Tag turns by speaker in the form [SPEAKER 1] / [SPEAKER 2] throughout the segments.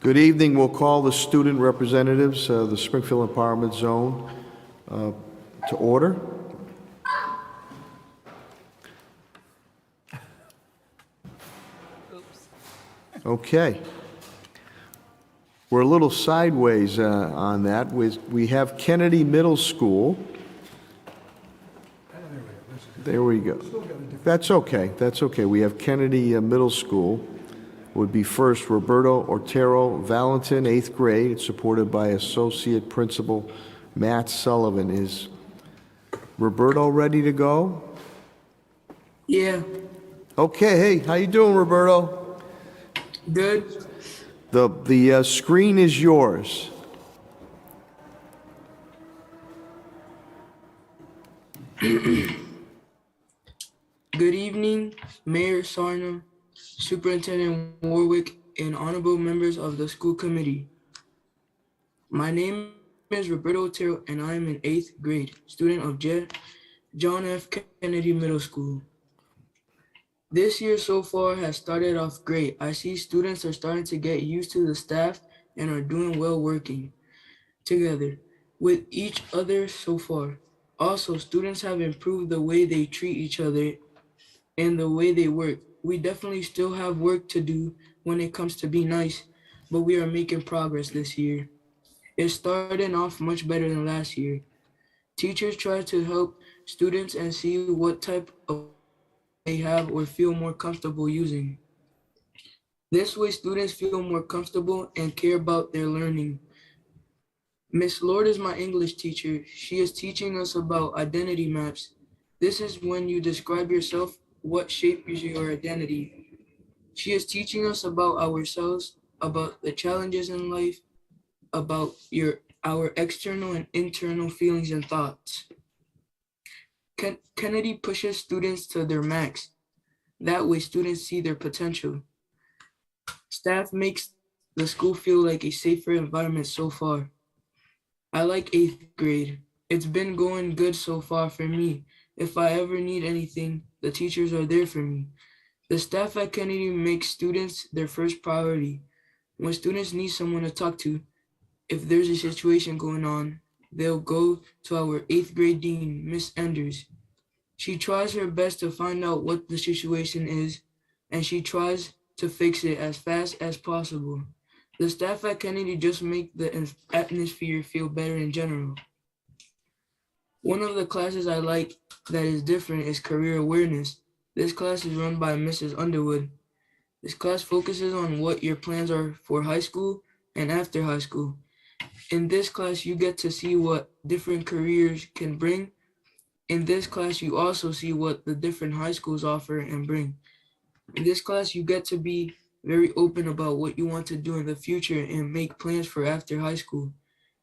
[SPEAKER 1] Good evening. We'll call the student representatives of the Springfield Empowerment Zone to order. Okay. We're a little sideways on that. We have Kennedy Middle School. There we go. That's okay. That's okay. We have Kennedy Middle School. Would be first Roberto Otero Valentin, 8th grade. It's supported by Associate Principal Matt Sullivan. Is Roberto ready to go?
[SPEAKER 2] Yeah.
[SPEAKER 1] Okay. Hey, how you doing, Roberto?
[SPEAKER 2] Good.
[SPEAKER 1] The screen is yours.
[SPEAKER 2] Good evening, Mayor Sarna, Superintendent Warwick, and honorable members of the school committee. My name is Roberto Otero, and I am in 8th grade, student of John F. Kennedy Middle School. This year so far has started off great. I see students are starting to get used to the staff and are doing well working together with each other so far. Also, students have improved the way they treat each other and the way they work. We definitely still have work to do when it comes to be nice, but we are making progress this year. It's starting off much better than last year. Teachers try to help students and see what type of they have or feel more comfortable using. This way, students feel more comfortable and care about their learning. Miss Lord is my English teacher. She is teaching us about identity maps. This is when you describe yourself, what shapes your identity. She is teaching us about ourselves, about the challenges in life, about our external and internal feelings and thoughts. Kennedy pushes students to their max. That way students see their potential. Staff makes the school feel like a safer environment so far. I like 8th grade. It's been going good so far for me. If I ever need anything, the teachers are there for me. The staff at Kennedy makes students their first priority. When students need someone to talk to, if there's a situation going on, they'll go to our 8th grade dean, Miss Enders. She tries her best to find out what the situation is, and she tries to fix it as fast as possible. The staff at Kennedy just make the atmosphere feel better in general. One of the classes I like that is different is career awareness. This class is run by Mrs. Underwood. This class focuses on what your plans are for high school and after high school. In this class, you get to see what different careers can bring. In this class, you also see what the different high schools offer and bring. In this class, you get to be very open about what you want to do in the future and make plans for after high school.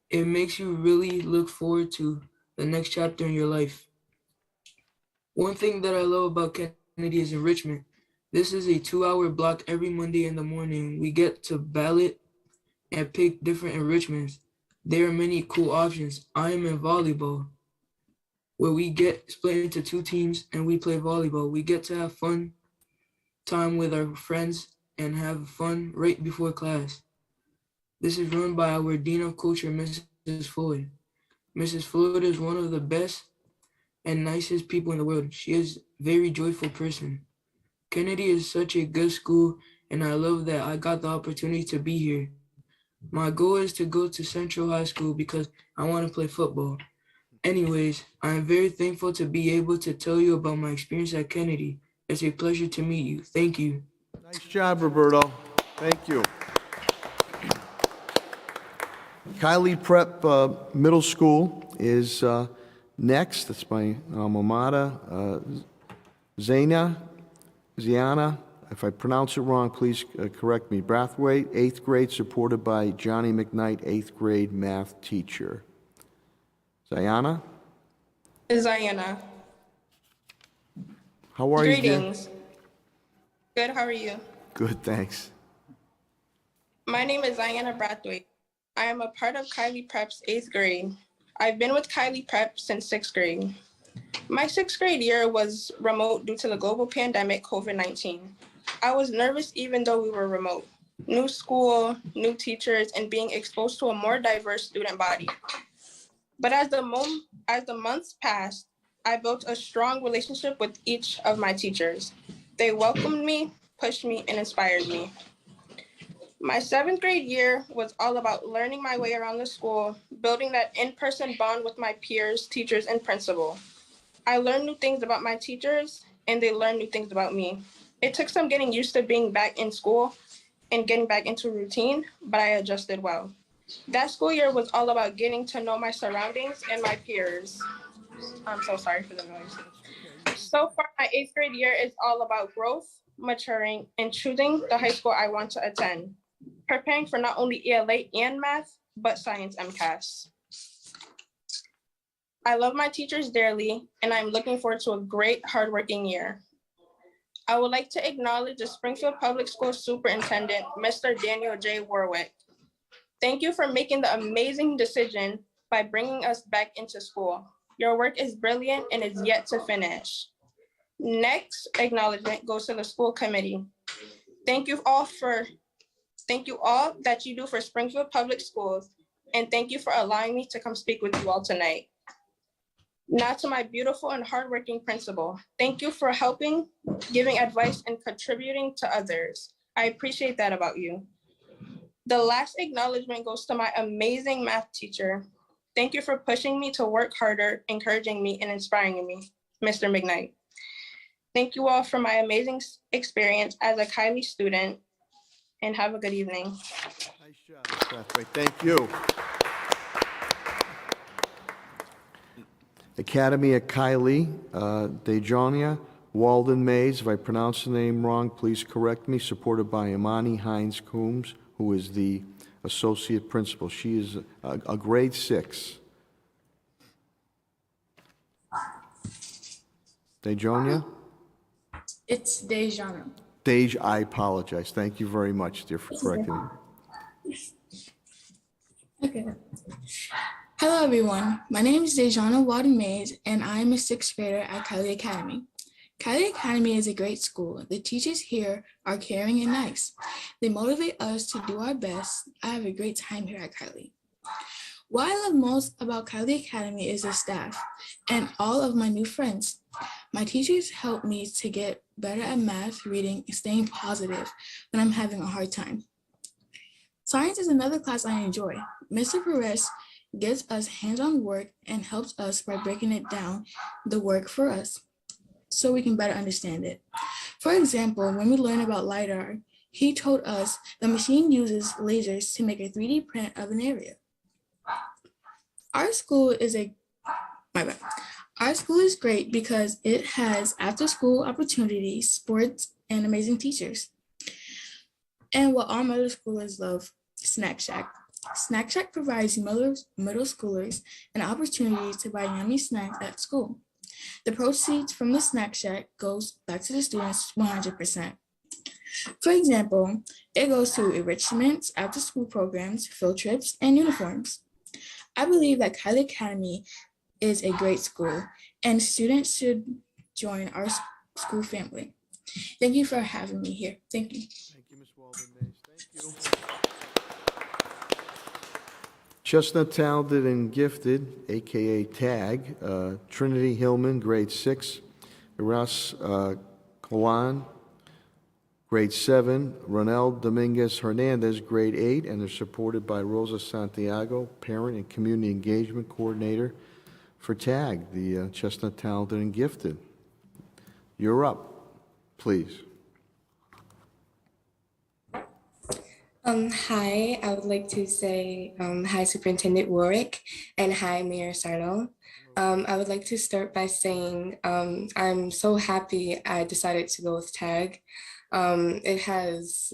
[SPEAKER 2] It makes you really look forward to the next chapter in your life. One thing that I love about Kennedy is Enrichment. This is a 2-hour block every Monday in the morning. We get to ballot and pick different enrichments. There are many cool options. I am in volleyball, where we get split into 2 teams and we play volleyball. We get to have fun time with our friends and have fun right before class. This is run by our Dean of Culture, Mrs. Floyd. Mrs. Floyd is one of the best and nicest people in the world. She is a very joyful person. Kennedy is such a good school, and I love that I got the opportunity to be here. My goal is to go to Central High School because I want to play football. Anyways, I am very thankful to be able to tell you about my experience at Kennedy. It's a pleasure to meet you. Thank you.
[SPEAKER 1] Nice job, Roberto. Thank you. Kylie Prep Middle School is next. That's my alma mater. Ziana, if I pronounce it wrong, please correct me. Brathwaite, 8th grade, supported by Johnny McKnight, 8th grade math teacher. Ziana?
[SPEAKER 3] Ziana.
[SPEAKER 1] How are you, dear?
[SPEAKER 3] Greetings. Good, how are you?
[SPEAKER 1] Good, thanks.
[SPEAKER 3] My name is Ziana Brathwaite. I am a part of Kylie Prep's 8th grade. I've been with Kylie Prep since 6th grade. My 6th grade year was remote due to the global pandemic, COVID-19. I was nervous even though we were remote. new school, new teachers, and being exposed to a more diverse student body. But as the months passed, I built a strong relationship with each of my teachers. They welcomed me, pushed me, and inspired me. My 7th grade year was all about learning my way around the school, building that in-person bond with my peers, teachers, and principal. I learned new things about my teachers, and they learned new things about me. It took some getting used to being back in school and getting back into routine, but I adjusted well. That school year was all about getting to know my surroundings and my peers. I'm so sorry for the noise. So far, my 8th grade year is all about growth, maturing, and choosing the high school I want to attend, preparing for not only ELA and math, but science MCAS. I love my teachers dearly, and I'm looking forward to a great, hardworking year. I would like to acknowledge the Springfield Public Schools Superintendent, Mr. Daniel J. Warwick. Thank you for making the amazing decision by bringing us back into school. Your work is brilliant and is yet to finish. Next acknowledgement goes to the school committee. Thank you all that you do for Springfield Public Schools, and thank you for allowing me to come speak with you all tonight. Now to my beautiful and hardworking principal. Thank you for helping, giving advice, and contributing to others. I appreciate that about you. The last acknowledgement goes to my amazing math teacher. Thank you for pushing me to work harder, encouraging me, and inspiring me, Mr. McKnight. Thank you all for my amazing experience as a Kylie student, and have a good evening.
[SPEAKER 1] Nice job, Ms. Brathwaite. Thank you. Academy at Kylie, Dejonia, Walden Mays. If I pronounce the name wrong, please correct me. Supported by Imani Hines Coombs, who is the associate principal. She is a grade 6. Dejonia?
[SPEAKER 4] It's Dejana.
[SPEAKER 1] Dej, I apologize. Thank you very much, dear, for correcting me.
[SPEAKER 4] Okay. Hello, everyone. My name is Dejana Wadden Mays, and I am a 6th grader at Kylie Academy. Kylie Academy is a great school. The teachers here are caring and nice. They motivate us to do our best. I have a great time here at Kylie. What I love most about Kylie Academy is the staff and all of my new friends. My teachers help me to get better at math, reading, and staying positive when I'm having a hard time. Science is another class I enjoy. Mr. Perez gives us hands-on work and helps us by breaking it down, the work for us, so we can better understand it. For example, when we learn about LiDAR, he told us the machine uses lasers to make a 3D print of an area. Our school is great because it has after-school opportunities, sports, and amazing teachers. And what all middle schoolers love, Snack Shack. Snack Shack provides middle schoolers an opportunity to buy yummy snacks at school. The proceeds from the Snack Shack goes back to the students 100%. For example, it goes to enrichment, after-school programs, field trips, and uniforms. I believe that Kylie Academy is a great school, and students should join our school family. Thank you for having me here. Thank you.
[SPEAKER 1] Thank you, Ms. Walden Mays. Thank you. Chestnut Talented and Gifted, AKA TAG, Trinity Hillman, grade 6, Iras Kawan, grade 7, Ronel Dominguez Hernandez, grade 8, and they're supported by Rosa Santiago, Parent and Community Engagement Coordinator for TAG, the Chestnut Talented and Gifted. You're up, please.
[SPEAKER 5] Hi, I would like to say hi, Superintendent Warwick, and hi, Mayor Sarno. I would like to start by saying I'm so happy I decided to go with TAG. It has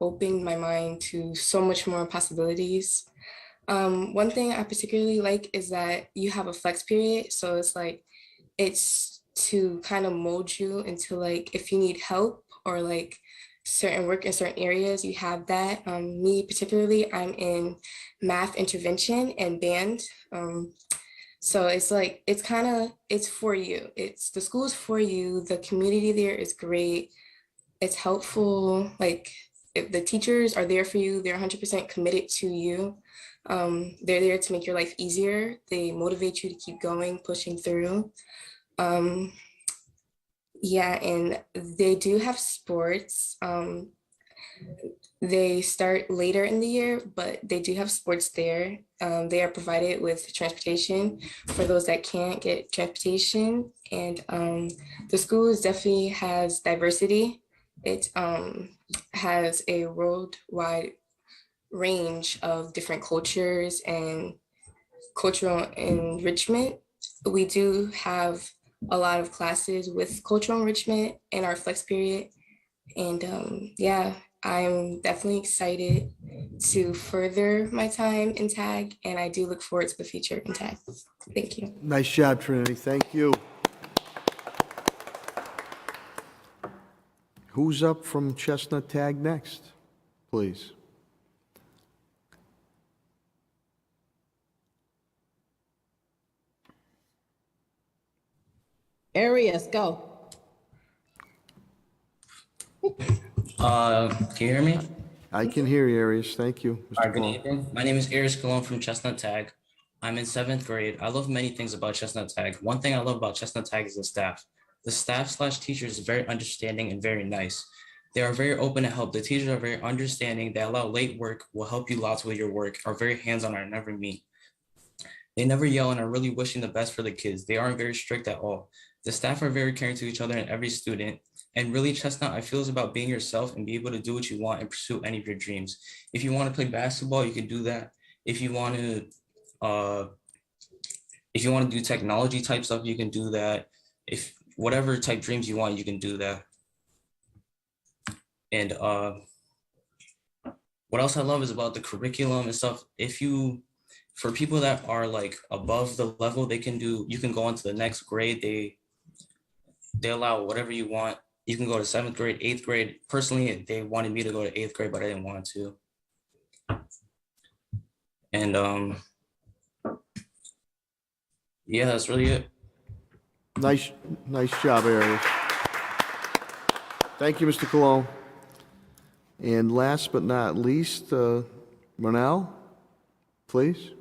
[SPEAKER 5] opened my mind to so much more possibilities. One thing I particularly like is that you have a flex period, so it's to kind of mold you into if you need help or certain work in certain areas, you have that. Me particularly, I'm in math intervention and band. So it's it's for you. The school's for you. The community there is great. It's helpful. if the teachers are there for you. They're 100% committed to you. They're there to make your life easier. They motivate you to keep going, pushing through. Yeah, and they do have sports. They start later in the year, but they do have sports there. They are provided with transportation for those that can't get transportation. And the school definitely has diversity. It has a worldwide range of different cultures and cultural enrichment. We do have a lot of classes with cultural enrichment in our flex period. And yeah, I'm definitely excited to further my time in TAG, and I do look forward to the future in TAG. Thank you.
[SPEAKER 1] Nice job, Trinity. Thank you. Who's up from Chestnut Tag next, please?
[SPEAKER 6] Arias, go.
[SPEAKER 7] Can you hear me?
[SPEAKER 1] I can hear you, Arias. Thank you,
[SPEAKER 7] All
[SPEAKER 1] Mr.
[SPEAKER 7] right, good
[SPEAKER 1] Cologne.
[SPEAKER 7] evening. My name is Aries Cologne from Chestnut Tag. I'm in 7th grade. I love many things about Chestnut Tag. One thing I love about Chestnut Tag is the staff. The staff/teachers is very understanding and very nice. They are very open to help. The teachers are very understanding. They allow late work, will help you lots with your work, are very hands-on, are never mean. They never yell and are really wishing the best for the kids. They aren't very strict at all. The staff are very caring to each other and every student. And really, Chestnut, I feel is about being yourself and be able to do what you want and pursue any of your dreams. If you want to play basketball, you can do that. If you want to do technology type stuff, you can do that. If whatever type dreams you want, you can do that. And what else I love is about the curriculum and stuff. For people that are like above the level, you can go on to the next grade. They allow whatever you want. You can go to 7th grade, 8th grade. Personally, they wanted me to go to 8th grade, but I didn't want to. And yeah, that's really it.
[SPEAKER 1] Nice job, Arias. Thank you, Mr. Cologne. And last but not least, Ronell, please.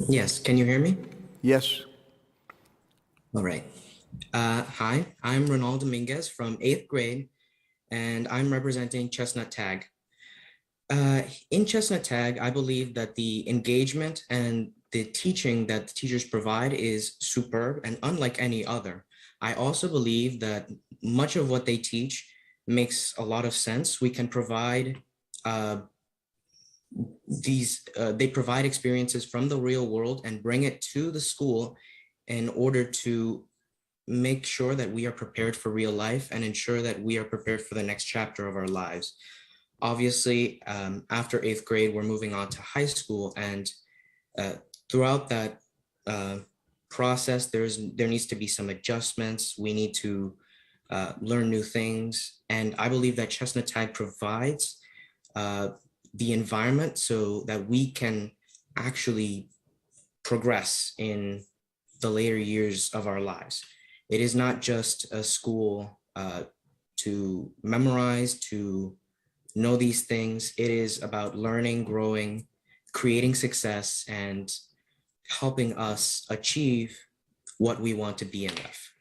[SPEAKER 8] Yes, can you hear me?
[SPEAKER 1] Yes.
[SPEAKER 8] All right. Hi, I'm Ronald Dominguez from 8th grade, and I'm representing Chestnut Tag. In Chestnut Tag, I believe that the engagement and the teaching that the teachers provide is superb and unlike any other. I also believe that much of what they teach makes a lot of sense. We can provide they provide experiences from the real world and bring it to the school in order to make sure that we are prepared for real life and ensure that we are prepared for the next chapter of our lives. Obviously, after 8th grade, we're moving on to high school, and throughout that process, there needs to be some adjustments. We need to learn new things, and I believe that Chestnut Tag provides the environment so that we can actually progress in the later years of our lives. It is not just a school to memorize, to know these things. It is about learning, growing, creating success, and helping us achieve what we want to be in life.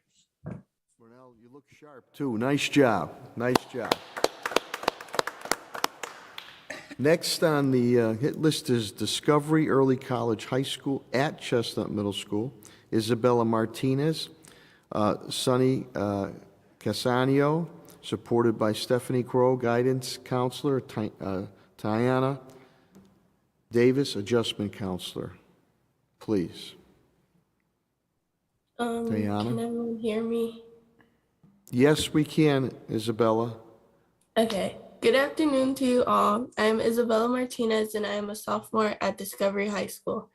[SPEAKER 1] Ronell, you look sharp too. Nice job. Nice job. Next on the hit list is Discovery Early College High School at Chestnut Middle School. Isabella Martinez, Sonny Casanio, supported by Stephanie Crow, guidance counselor, Tiana Davis, adjustment counselor. Please. Tiana?
[SPEAKER 9] Can everyone hear me?
[SPEAKER 1] Yes, we can, Isabella.
[SPEAKER 9] Okay. Good afternoon to you all. I am Isabella Martinez and I am a sophomore at Discovery High School.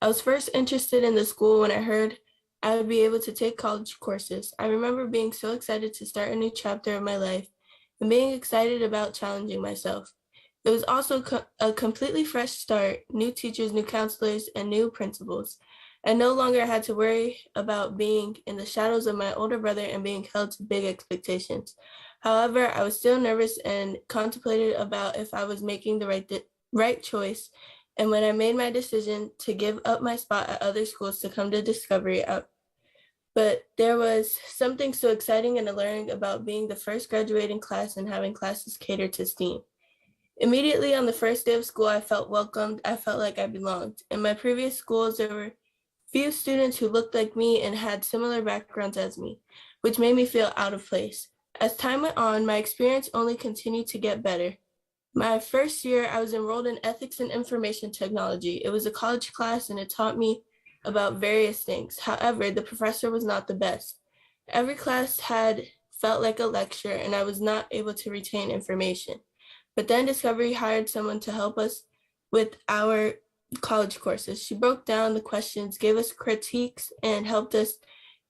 [SPEAKER 9] I was first interested in the school when I heard I would be able to take college courses. I remember being so excited to start a new chapter of my life and being excited about challenging myself. It was also a completely fresh start, new teachers, new counselors, and new principals. I no longer had to worry about being in the shadows of my older brother and being held to big expectations. However, I was still nervous and contemplated about if I was making the right choice. And when I made my decision to give up my spot at other schools to come to Discovery, but there was something so exciting and alluring about being the first graduating class and having classes catered to STEAM. Immediately on the first day of school, I felt welcomed. I felt like I belonged. In my previous schools, there were few students who looked like me and had similar backgrounds as me, which made me feel out of place. As time went on, my experience only continued to get better. My first year, I was enrolled in ethics and information technology. It was a college class and it taught me about various things. However, the professor was not the best. Every class had felt like a lecture and I was not able to retain information. But then Discovery hired someone to help us with our college courses. She broke down the questions, gave us critiques, and helped us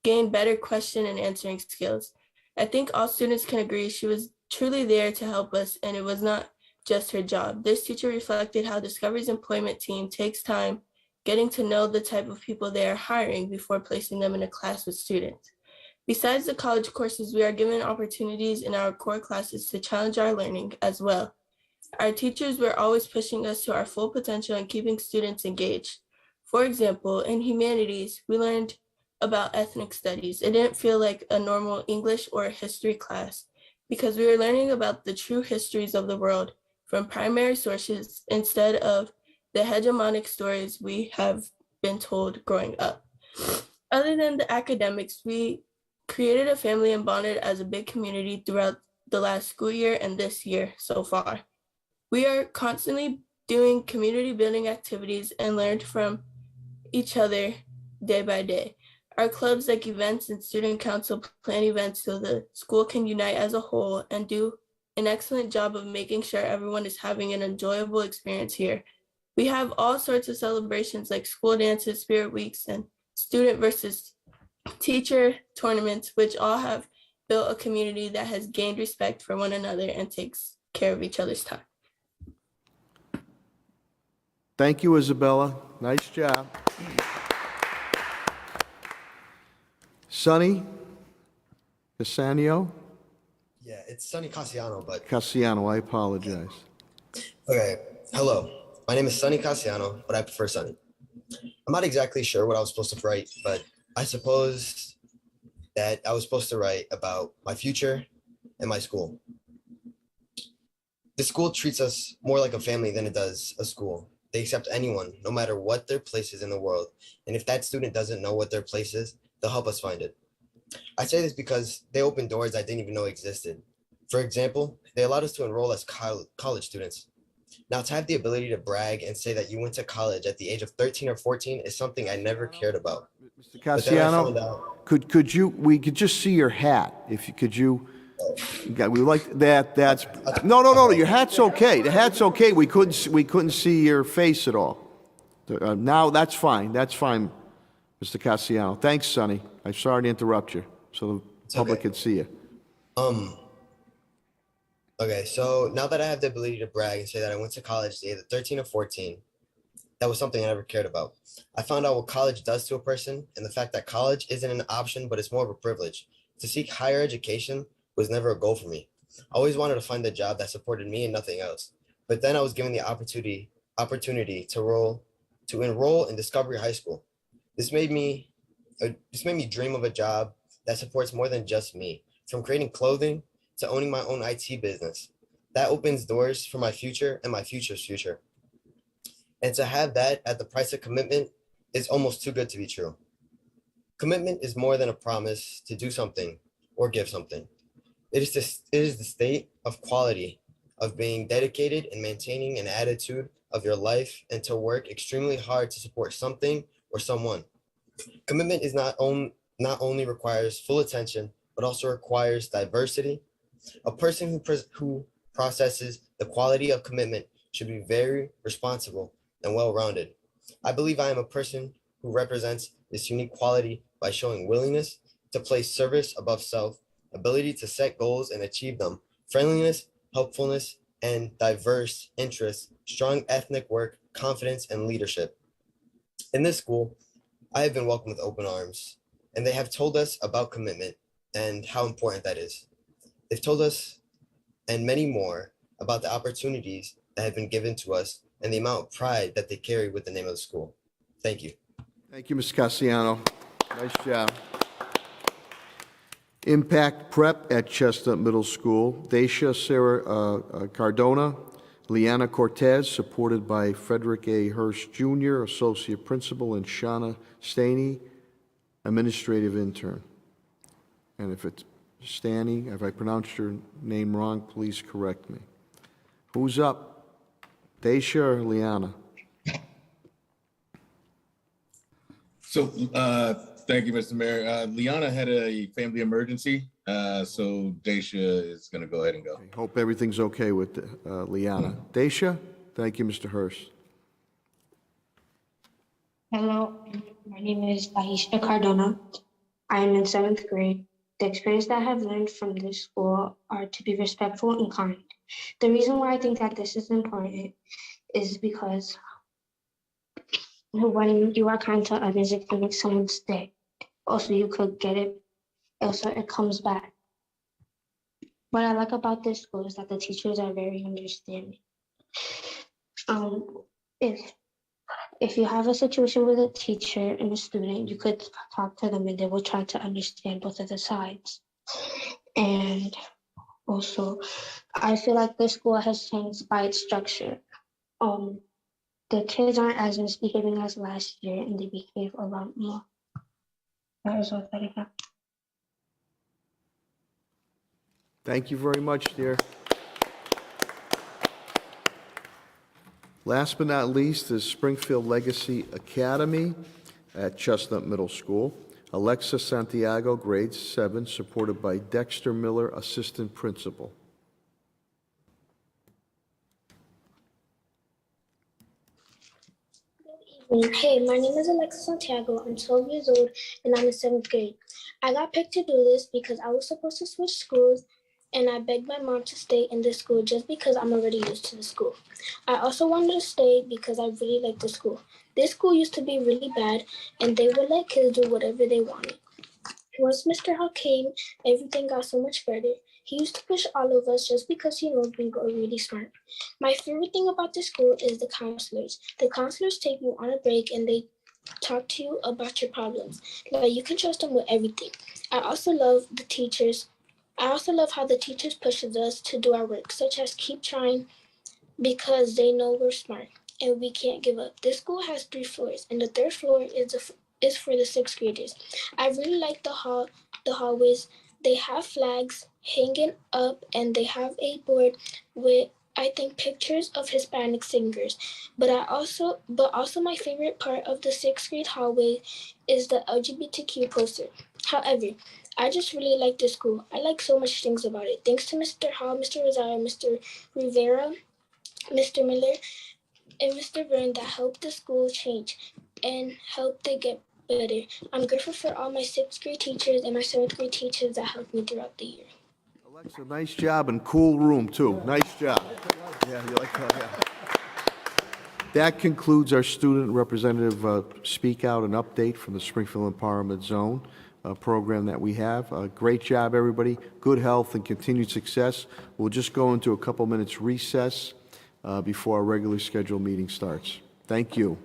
[SPEAKER 9] gain better question and answering skills. I think all students can agree she was truly there to help us, and it was not just her job. This teacher reflected how Discovery's employment team takes time getting to know the type of people they are hiring before placing them in a class with students. Besides the college courses, we are given opportunities in our core classes to challenge our learning as well. Our teachers were always pushing us to our full potential and keeping students engaged. For example, in humanities, we learned about ethnic studies. It didn't feel like a normal English or history class because we were learning about the true histories of the world from primary sources instead of the hegemonic stories we have been told growing up. Other than the academics, we created a family and bonded as a big community throughout the last school year and this year so far. We are constantly doing community building activities and learned from each other day by day. Our clubs like events and student council plan events so the school can unite as a whole and do an excellent job of making sure everyone is having an enjoyable experience here. We have all sorts of celebrations like school dances, spirit weeks, and student versus teacher tournaments, which all have built a community that has gained respect for one another and takes care of each other's time.
[SPEAKER 1] Thank you, Isabella. Nice job. Sonny Cassano?
[SPEAKER 6] Yeah, it's Sonny Cassiano, but
[SPEAKER 1] Cassiano, I apologize.
[SPEAKER 6] okay. Hello, my name is Sonny Cassiano, but I prefer Sonny. I'm not exactly sure what I was supposed to write, but I suppose that I was supposed to write about my future and my school. The school treats us more like a family than it does a school. They accept anyone, no matter what their place is in the world. And if that student doesn't know what their place is, they'll help us find it. I say this because they open doors I didn't even know existed. For example, they allowed us to enroll as college students. Now, to have the ability to brag and say that you went to college at the age of 13 or 14 is something I never cared about.
[SPEAKER 1] Mr.
[SPEAKER 6] But then I found
[SPEAKER 1] Cassiano,
[SPEAKER 6] out,
[SPEAKER 1] we could just see your hat. We like that, no, your hat's okay. The hat's okay. We couldn't see your face at all. Now, that's fine, Mr. Cassiano. Thanks, Sonny. I'm sorry to interrupt you, so the public
[SPEAKER 6] okay.
[SPEAKER 1] can see you.
[SPEAKER 6] Okay, so now that I have the ability to brag and say that I went to college at the age of 13 or 14, that was something I never cared about. I found out what college does to a person and the fact that college isn't an option, but it's more of a privilege. To seek higher education was never a goal for me. I always wanted to find a job that supported me and nothing else. But then I was given the opportunity to enroll in Discovery High School. This made me dream of a job that supports more than just me, from creating clothing to owning my own IT business. That opens doors for my future and my future's future. And to have that at the price of commitment is almost too good to be true. Commitment is more than a promise to do something or give something. It is the state of quality of being dedicated and maintaining an attitude of your life and to work extremely hard to support something or someone. Commitment is not only requires full attention, but also requires diversity. A person who processes the quality of commitment should be very responsible and well-rounded. I believe I am a person who represents this unique quality by showing willingness to place service above self, ability to set goals and achieve them, friendliness, helpfulness, and diverse interests, strong ethnic work, confidence, and leadership. In this school, I have been welcomed with open arms, and they have told us about commitment and how important that is. They've told us and many more about the opportunities that have been given to us and the amount of pride that they carry with the name of the school. Thank you.
[SPEAKER 1] Thank you, Ms. Cassiano. Nice job. Impact Prep at Chestnut Middle School, Dacia Sarah Cardona, Liana Cortez, supported by Frederick A. Hurst Jr., Associate Principal, and Shauna Staney, Administrative Intern. And if it's Staney, if I pronounced your name wrong, please correct me. Who's up? Dacia or Liana?
[SPEAKER 10] So, thank you, Mr. Mayor. Liana had a family emergency, so Dacia is going to go ahead and go.
[SPEAKER 1] I hope everything's okay with Liana. Dacia? Thank you, Mr. Hurst.
[SPEAKER 11] Hello, my name is Aisha Cardona. I am in 7th grade. The experience that I have learned from this school are to be respectful and kind. The reason why I think that this is important is because when you are kind to others, it can make someone stay. Also, you could get it, also it comes back. What I like about this school is that the teachers are very understanding. If you have a situation with a teacher and a student, you could talk to them and they will try to understand both of the sides. And also, I feel like this school has changed by its structure. The kids aren't as misbehaving as last year and they behave a lot more. That is all that I have.
[SPEAKER 1] Thank you very much, dear. Last but not least is Springfield Legacy Academy at Chestnut Middle School. Alexa Santiago, grade 7, supported by Dexter Miller, assistant principal.
[SPEAKER 12] Hey, my name is Alexa Santiago. I'm 12 years old and I'm in 7th grade. I got picked to do this because I was supposed to switch schools and I begged my mom to stay in this school just because I'm already used to the school. I also wanted to stay because I really like the school. This school used to be really bad and they would let kids do whatever they wanted. Once Mr. Hall came, everything got so much better. He used to push all of us just because he knows we are really smart. My favorite thing about the school is the counselors. The counselors take you on a break and they talk to you about your problems. Like you can trust them with everything. I also love the teachers. I also love how the teachers pushes us to do our work, such as keep trying because they know we're smart and we can't give up. This school has 3 floors and the 3rd floor is for the 6th graders. I really like the hallways. They have flags hanging up and they have a board with I think pictures of Hispanic singers. But also my favorite part of the 6th grade hallway is the LGBTQ poster. However, I just really like this school. I like so much things about it. Thanks to Mr. Hall, Mr. Rosario, Mr. Rivera, Mr. Miller, and Mr. Byrne that helped the school change and helped it get better. I'm grateful for all my 6th grade teachers and my 7th grade teachers that helped me throughout the year.
[SPEAKER 1] Alexa, nice job and cool room, too. Nice job. Yeah, you like that? Yeah. That concludes our student representative speak out and update from the Springfield Empowerment Zone program that we have. Great job, everybody. Good health and continued success. We'll just go into a couple minutes recess before our regularly scheduled meeting starts. Thank you.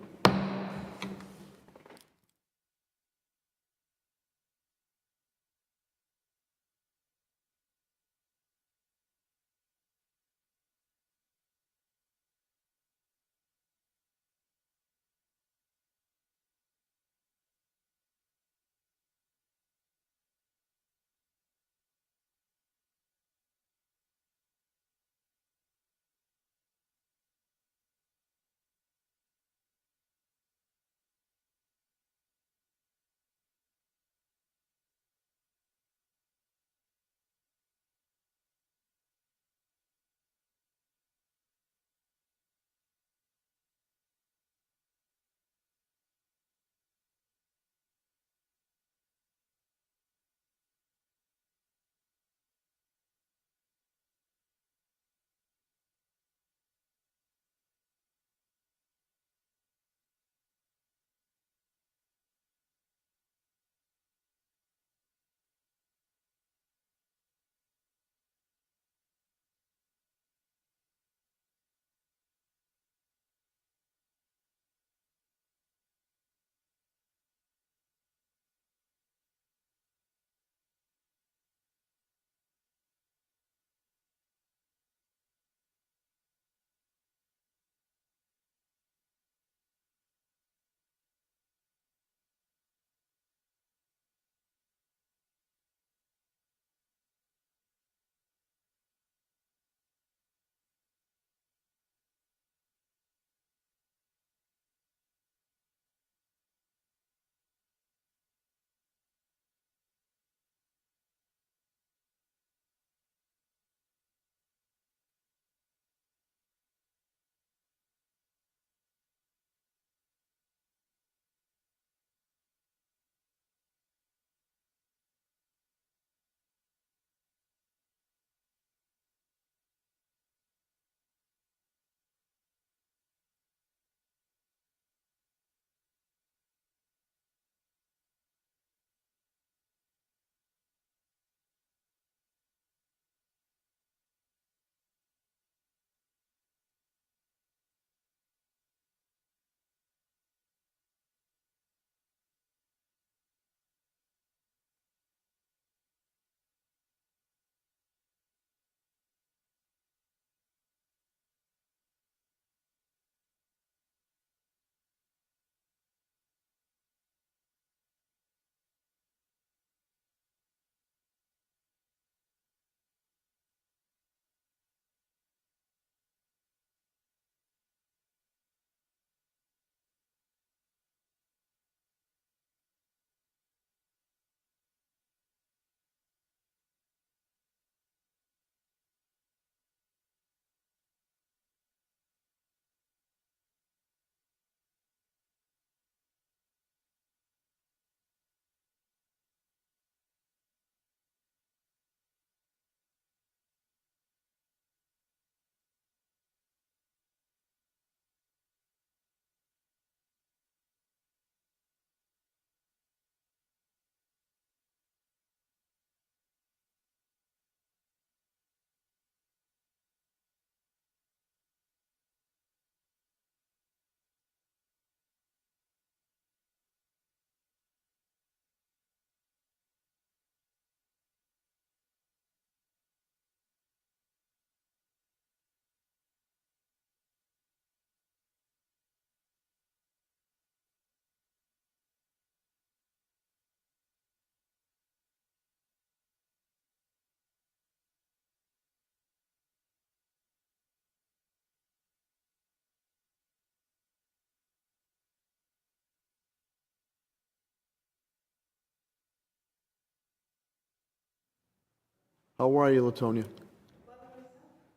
[SPEAKER 1] How are you, Latonia?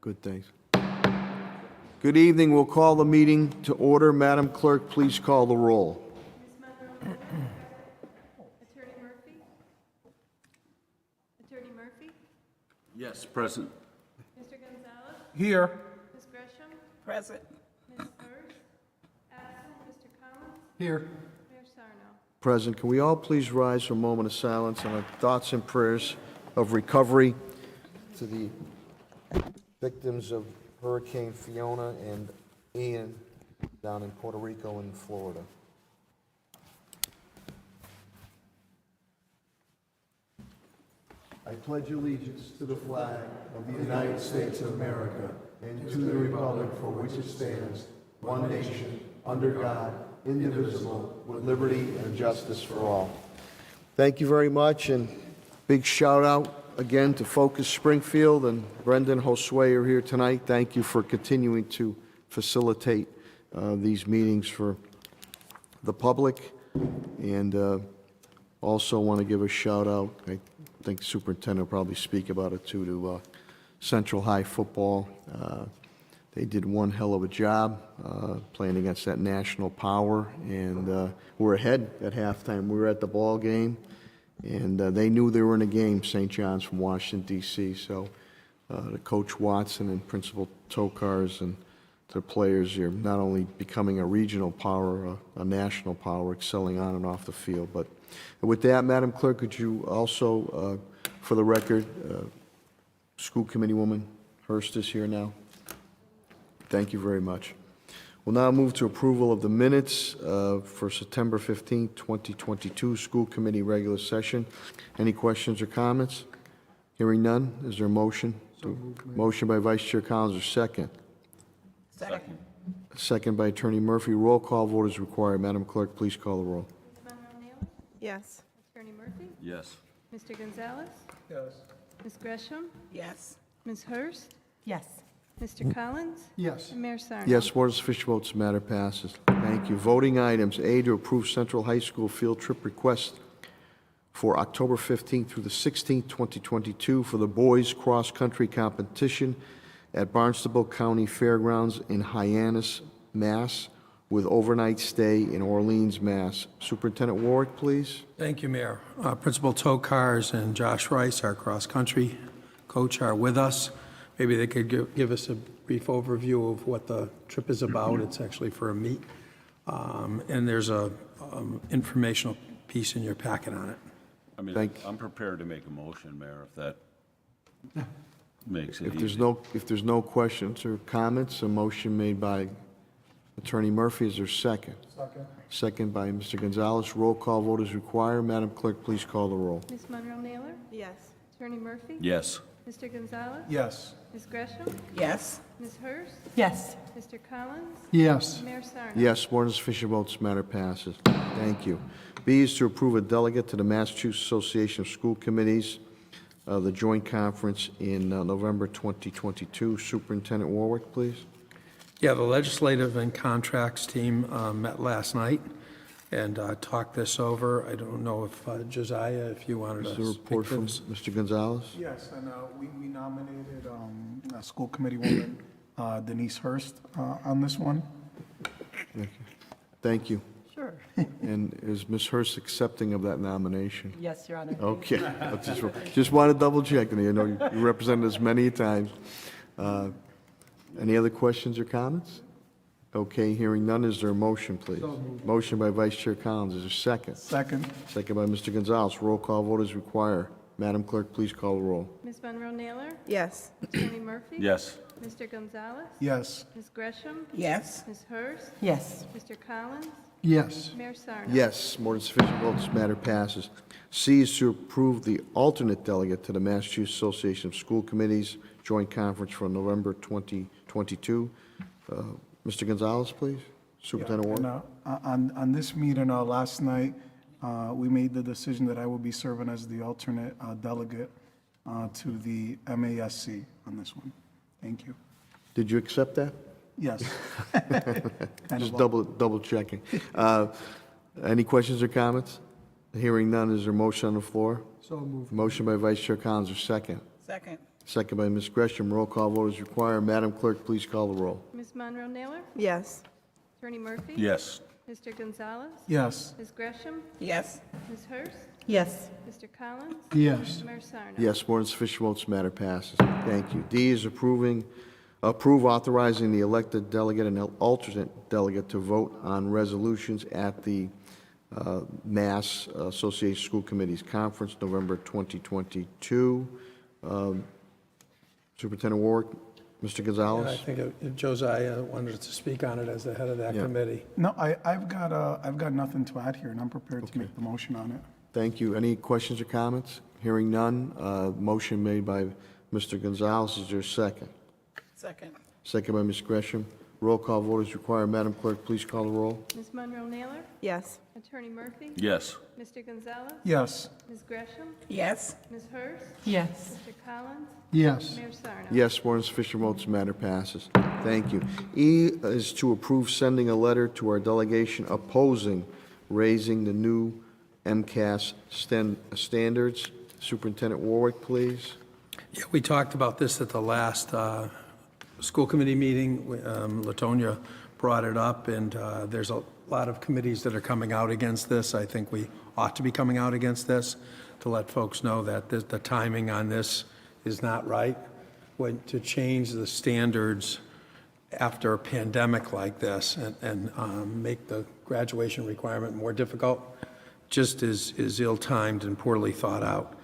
[SPEAKER 1] Good, thanks. Good evening. We'll call the meeting to order. Madam Clerk, please call the roll.
[SPEAKER 13] Attorney Murphy? Attorney Murphy?
[SPEAKER 14] Yes, present.
[SPEAKER 13] Mr. Gonzalez?
[SPEAKER 14] Here.
[SPEAKER 13] Ms. Gresham?
[SPEAKER 15] Present.
[SPEAKER 13] Ms. Hurst? Absent. Mr. Collins?
[SPEAKER 14] Here.
[SPEAKER 13] Mayor Sarno?
[SPEAKER 1] Present. Can we all please rise for a moment of silence and our thoughts and prayers of recovery to the victims of Hurricane Fiona and Ian down in Puerto Rico and Florida. I pledge allegiance to the flag of the United States of America and to the republic for which it stands, one nation, under God, indivisible, with liberty and justice for all. Thank you very much, and big shout out again to Focus Springfield and Brendan Josue are here tonight. Thank you for continuing to facilitate these meetings for the public, and also want to give a shout out, I think the superintendent will probably speak about it too, to Central High football. They did one hell of a job playing against that national power, and we're ahead at halftime. We were at the ball game, and they knew they were in a game, St. John's from Washington, D.C. So to Coach Watson and Principal Tokars and the players, you're not only becoming a regional power, a national power, excelling on and off the field. But with that, Madam Clerk, could you also, for the record, School Committee Woman Hurst is here now. Thank you very much. We'll now move to approval of the minutes for September 15th, 2022, School Committee regular session. Any questions or comments? Hearing none, is there a motion? Motion by Vice Chair Collins, or second?
[SPEAKER 15] Second.
[SPEAKER 1] Second by Attorney Murphy. Roll call vote is required. Madam Clerk, please call the roll.
[SPEAKER 13] Ms. Monroe-Naylor?
[SPEAKER 15] Yes.
[SPEAKER 13] Attorney Murphy?
[SPEAKER 14] Yes.
[SPEAKER 13] Mr. Gonzalez?
[SPEAKER 14] Yes.
[SPEAKER 13] Ms. Gresham?
[SPEAKER 15] Yes.
[SPEAKER 13] Ms. Hurst?
[SPEAKER 15] Yes.
[SPEAKER 13] Mr. Collins?
[SPEAKER 14] Yes.
[SPEAKER 13] And Mayor Sarno?
[SPEAKER 1] Yes, board of sufficient votes, the matter passes. Thank you. Voting items. A, to approve Central High School field trip request for October 15th through the 16th, 2022 for the boys cross-country competition at Barnstable County Fairgrounds in Hyannis, Mass, with overnight stay in Orleans, Mass. Superintendent Warwick, please.
[SPEAKER 16] Thank you, Mayor. Principal Tokars and Josh Rice, our cross-country coach, are with us. Maybe they could give us a brief overview of what the trip is about. It's actually for a meet. And there's a informational piece in your packet on it.
[SPEAKER 14] I mean, I'm prepared to make a motion, Mayor, if that makes it
[SPEAKER 1] If
[SPEAKER 14] easy.
[SPEAKER 1] there's no questions or comments, a motion made by Attorney Murphy. Is there a second? Second. Second by Mr. Gonzalez. Roll call vote is required. Madam Clerk, please call the roll.
[SPEAKER 13] Ms. Monroe-Naylor?
[SPEAKER 15] Yes.
[SPEAKER 13] Attorney Murphy?
[SPEAKER 14] Yes.
[SPEAKER 13] Mr. Gonzalez?
[SPEAKER 16] Yes.
[SPEAKER 13] Ms. Gresham?
[SPEAKER 15] Yes.
[SPEAKER 13] Ms. Hurst?
[SPEAKER 15] Yes.
[SPEAKER 13] Mr. Collins?
[SPEAKER 16] Yes.
[SPEAKER 13] Mayor Sarno?
[SPEAKER 1] Yes, more than sufficient votes, matter passes. Thank you. B is to approve a delegate to the Massachusetts Association of School Committees, the joint conference in November 2022. Superintendent Warwick, please.
[SPEAKER 16] Yeah, the legislative and contracts team met last night and talked this over. I don't know if Josiah, if you wanted
[SPEAKER 1] Is
[SPEAKER 16] to
[SPEAKER 1] there a report
[SPEAKER 16] speak to
[SPEAKER 1] from
[SPEAKER 16] this.
[SPEAKER 1] Mr. Gonzalez?
[SPEAKER 17] Yes, and we nominated school committee woman Denise Hurst on this one.
[SPEAKER 1] Thank you.
[SPEAKER 15] Sure.
[SPEAKER 1] And is Ms. Hurst accepting of that nomination?
[SPEAKER 15] Yes, Your Honor.
[SPEAKER 1] Okay. I just want to double check. And I know you represented us many times. Any other questions or comments? Okay, hearing none, is there a motion, please? Motion by Vice Chair Collins. Is there a second?
[SPEAKER 17] Second.
[SPEAKER 1] Second by Mr. Gonzalez. Roll call vote is required. Madam Clerk, please call the roll.
[SPEAKER 13] Ms. Monroe-Naylor?
[SPEAKER 15] Yes.
[SPEAKER 13] Attorney Murphy?
[SPEAKER 14] Yes.
[SPEAKER 13] Mr. Gonzalez?
[SPEAKER 17] Yes.
[SPEAKER 13] Ms. Gresham?
[SPEAKER 15] Yes.
[SPEAKER 13] Ms. Hurst?
[SPEAKER 15] Yes.
[SPEAKER 13] Mr. Collins?
[SPEAKER 16] Yes.
[SPEAKER 13] Mayor Sarno?
[SPEAKER 1] Yes, more than sufficient votes, matter passes. C is to approve the alternate delegate to the Massachusetts Association of School Committees joint conference for November 2022. Mr. Gonzalez, please. Superintendent Warren.
[SPEAKER 17] On this meeting last night, we made the decision that I will be serving as the alternate delegate to the MASC on this one. Thank you.
[SPEAKER 1] Did you accept that?
[SPEAKER 17] Yes.
[SPEAKER 1] Just double checking. Any questions or comments? Hearing none, is there a motion on the floor?
[SPEAKER 16] So moved.
[SPEAKER 1] Motion by Vice Chair Collins, or second?
[SPEAKER 15] Second.
[SPEAKER 1] Second by Ms. Gresham. Roll call vote is required. Madam Clerk, please call the roll.
[SPEAKER 13] Ms. Monroe Naylor?
[SPEAKER 15] Yes.
[SPEAKER 13] Attorney Murphy?
[SPEAKER 14] Yes.
[SPEAKER 13] Mr. Gonzalez?
[SPEAKER 17] Yes.
[SPEAKER 13] Ms. Gresham?
[SPEAKER 15] Yes.
[SPEAKER 13] Ms. Hurst?
[SPEAKER 15] Yes.
[SPEAKER 13] Mr. Collins?
[SPEAKER 17] Yes.
[SPEAKER 13] Mayor Sarno?
[SPEAKER 1] Yes, more than sufficient votes, matter passes. Thank you. D is approve authorizing the elected delegate and alternate delegate to vote on resolutions at the Mass Association of School Committees Conference, November 2022. Superintendent Warwick, Mr.
[SPEAKER 16] And I
[SPEAKER 1] Gonzalez?
[SPEAKER 16] think if Josiah wanted to speak on it as the head of that
[SPEAKER 1] Yeah.
[SPEAKER 16] committee.
[SPEAKER 17] No, I've got nothing to add here, and I'm prepared to make the motion on it.
[SPEAKER 1] Thank you. Any questions or comments? Hearing none. Motion made by Mr. Gonzalez. Is there a second?
[SPEAKER 15] Second.
[SPEAKER 1] Second by Ms. Gresham. Roll call vote is required. Madam Clerk, please call the roll.
[SPEAKER 13] Ms. Monroe Naylor?
[SPEAKER 15] Yes.
[SPEAKER 13] Attorney Murphy?
[SPEAKER 14] Yes.
[SPEAKER 13] Mr. Gonzalez?
[SPEAKER 17] Yes.
[SPEAKER 13] Ms. Gresham?
[SPEAKER 15] Yes.
[SPEAKER 13] Ms. Hurst?
[SPEAKER 15] Yes.
[SPEAKER 13] Mr. Collins?
[SPEAKER 17] Yes.
[SPEAKER 13] Mayor Sarno?
[SPEAKER 1] Yes, more than sufficient votes, matter passes. Thank you. E is to approve sending a letter to our delegation opposing raising the new MCAS standards. Superintendent Warwick, please.
[SPEAKER 16] Yeah, we talked about this at the last school committee meeting. Latonia brought it up, and there's a lot of committees that are coming out against this. I think we ought to be coming out against this to let folks know that the timing on this is not right. To change the standards after a pandemic like this and make the graduation requirement more difficult just is ill-timed and poorly thought out.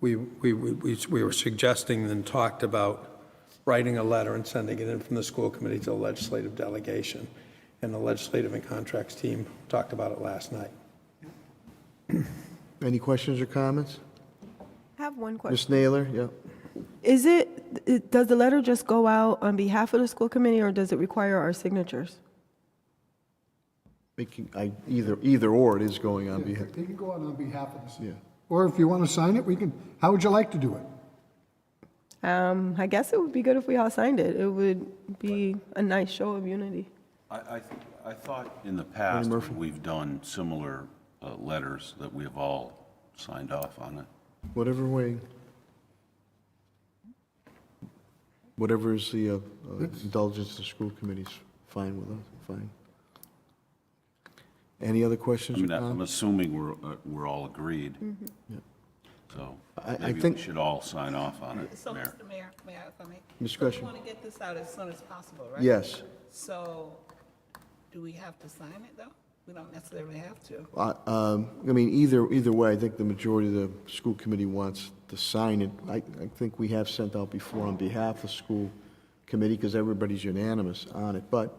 [SPEAKER 16] We were suggesting and talked about writing a letter and sending it in from the school committee to the legislative delegation. And the legislative and contracts team talked about it last night.
[SPEAKER 1] Any questions or comments?
[SPEAKER 15] I have one
[SPEAKER 1] Ms.
[SPEAKER 15] question.
[SPEAKER 1] Naylor, yeah.
[SPEAKER 15] Does the letter just go out on behalf of the school committee, or does it require our signatures?
[SPEAKER 1] Either or, it is going on behalf.
[SPEAKER 18] They can go out on behalf of the city.
[SPEAKER 1] Yeah.
[SPEAKER 18] Or if you want to sign it, we can, how would you like to do it?
[SPEAKER 15] I guess it would be good if we all signed it. It would be a nice show of unity.
[SPEAKER 14] I thought in the past we've done similar letters that we have all signed off on it.
[SPEAKER 1] Whatever way, whatever is the indulgence of the school committee's fine with us, fine. Any other questions
[SPEAKER 14] I
[SPEAKER 1] or
[SPEAKER 14] mean, I'm
[SPEAKER 1] comments?
[SPEAKER 14] assuming we're all agreed.
[SPEAKER 1] Yeah.
[SPEAKER 14] So
[SPEAKER 1] I
[SPEAKER 14] maybe
[SPEAKER 1] think-
[SPEAKER 14] we should all sign off on it,
[SPEAKER 19] So,
[SPEAKER 14] Mayor.
[SPEAKER 19] Mr. Mayor, may I comment?
[SPEAKER 1] Ms. Gresham.
[SPEAKER 19] We want to get this out as soon as possible, right?
[SPEAKER 1] Yes.
[SPEAKER 19] So, do we have to sign it, though? We don't necessarily have to.
[SPEAKER 1] I mean, either way, I think the majority of the school committee wants to sign it. I think we have sent out before on behalf of the school committee because everybody's unanimous on it. But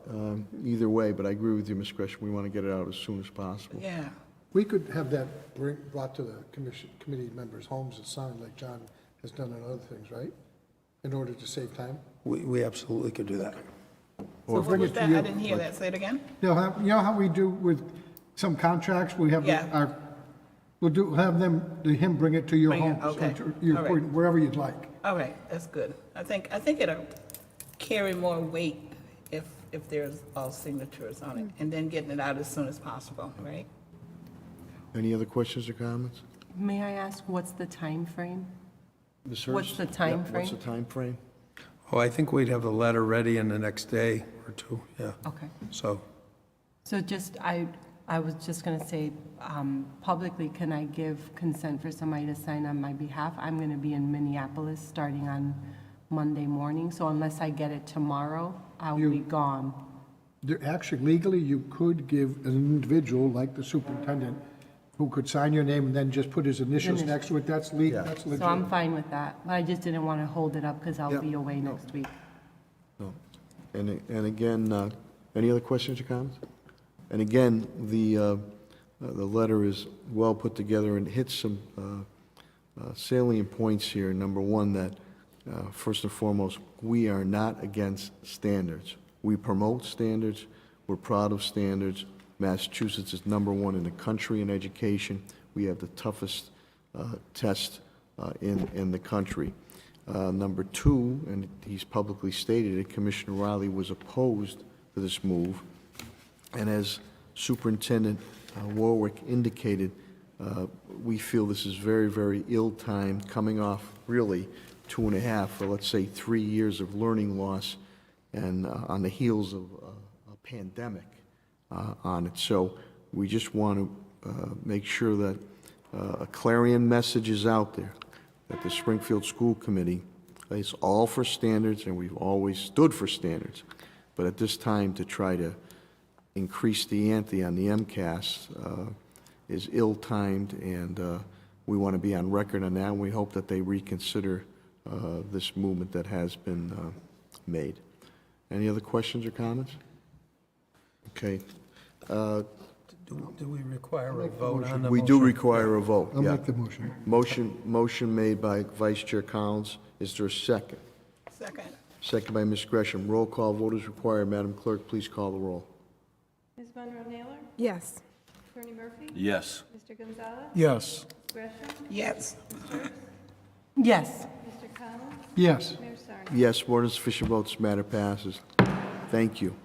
[SPEAKER 1] either way, but I agree with you, Ms. Gresham, we want to get it out as soon as possible.
[SPEAKER 19] Yeah.
[SPEAKER 18] We could have that brought to the committee members' homes and signed like John has done on other things, right? In order to save time?
[SPEAKER 16] We absolutely could do that.
[SPEAKER 19] So
[SPEAKER 18] bring
[SPEAKER 19] what was
[SPEAKER 18] it to
[SPEAKER 19] that?
[SPEAKER 18] you.
[SPEAKER 19] I didn't hear that. Say it again?
[SPEAKER 18] You know how we do with some contracts, we have
[SPEAKER 19] Yeah.
[SPEAKER 18] we'll have him bring it to your
[SPEAKER 19] Bring it,
[SPEAKER 18] homes, or
[SPEAKER 19] okay.
[SPEAKER 18] to your
[SPEAKER 19] All right.
[SPEAKER 18] point, wherever you'd like.
[SPEAKER 19] All right, that's good. I think it'll carry more weight if there's all signatures on it, and then getting it out as soon as possible, right?
[SPEAKER 1] Any other questions or comments?
[SPEAKER 20] May I ask, what's the time frame?
[SPEAKER 1] Ms.
[SPEAKER 20] What's
[SPEAKER 1] Hurst?
[SPEAKER 20] the time
[SPEAKER 1] Yeah, What's the
[SPEAKER 20] frame?
[SPEAKER 1] time frame?
[SPEAKER 16] Oh, I think we'd have the letter ready in the next day or two, yeah.
[SPEAKER 20] Okay.
[SPEAKER 16] So,
[SPEAKER 20] just, I was just going to say, publicly, can I give consent for somebody to sign on my behalf? I'm going to be in Minneapolis starting on Monday morning, so unless I get it tomorrow, I'll be gone.
[SPEAKER 18] Actually, legally, you could give an individual, like the superintendent, who could sign your name and then just put his initials next to it. That's legal, that's legit.
[SPEAKER 20] So I'm fine with that, but I just didn't want to hold it up because I'll be away next week.
[SPEAKER 1] No. And again, any other questions or comments? And again, the letter is well put together and hits some salient points here. Number one, that first and foremost, we are not against standards. We promote standards. We're proud of standards. Massachusetts is #1 in the country in education. We have the toughest test in the country. Number two, and he's publicly stated it, Commissioner Riley was opposed to this move. And as Superintendent Warwick indicated, we feel this is very, very ill-timed, coming off really 2.5 or let's say 3 years of learning loss, and on the heels of a pandemic on it. So we just want to make sure that a clarion message is out there, that the Springfield School Committee is all for standards, and we've always stood for standards. But at this time, to try to increase the ante on the MCAS is ill-timed, and we want to be on record on that, and we hope that they reconsider this movement that has been made. Any other questions or comments? Okay.
[SPEAKER 16] Do we require a vote on the motion?
[SPEAKER 1] We do require a vote,
[SPEAKER 18] I'll
[SPEAKER 1] yeah.
[SPEAKER 18] make the motion.
[SPEAKER 1] Motion made by Vice Chair Collins. Is there a second?
[SPEAKER 19] Second.
[SPEAKER 1] Second by Ms. Gresham. Roll call vote is required. Madam Clerk, please call the roll.
[SPEAKER 13] Ms. Monroe-Naylor?
[SPEAKER 15] Yes.
[SPEAKER 13] Attorney Murphy?
[SPEAKER 14] Yes.
[SPEAKER 13] Mr. Gonzalez?
[SPEAKER 17] Yes.
[SPEAKER 13] Ms. Gresham?
[SPEAKER 19] Yes.
[SPEAKER 13] Ms. Hurst?
[SPEAKER 20] Yes.
[SPEAKER 13] Mr. Collins?
[SPEAKER 18] Yes.
[SPEAKER 13] Mayor Sarno?
[SPEAKER 1] Yes, more than sufficient votes, matter passes. Thank you.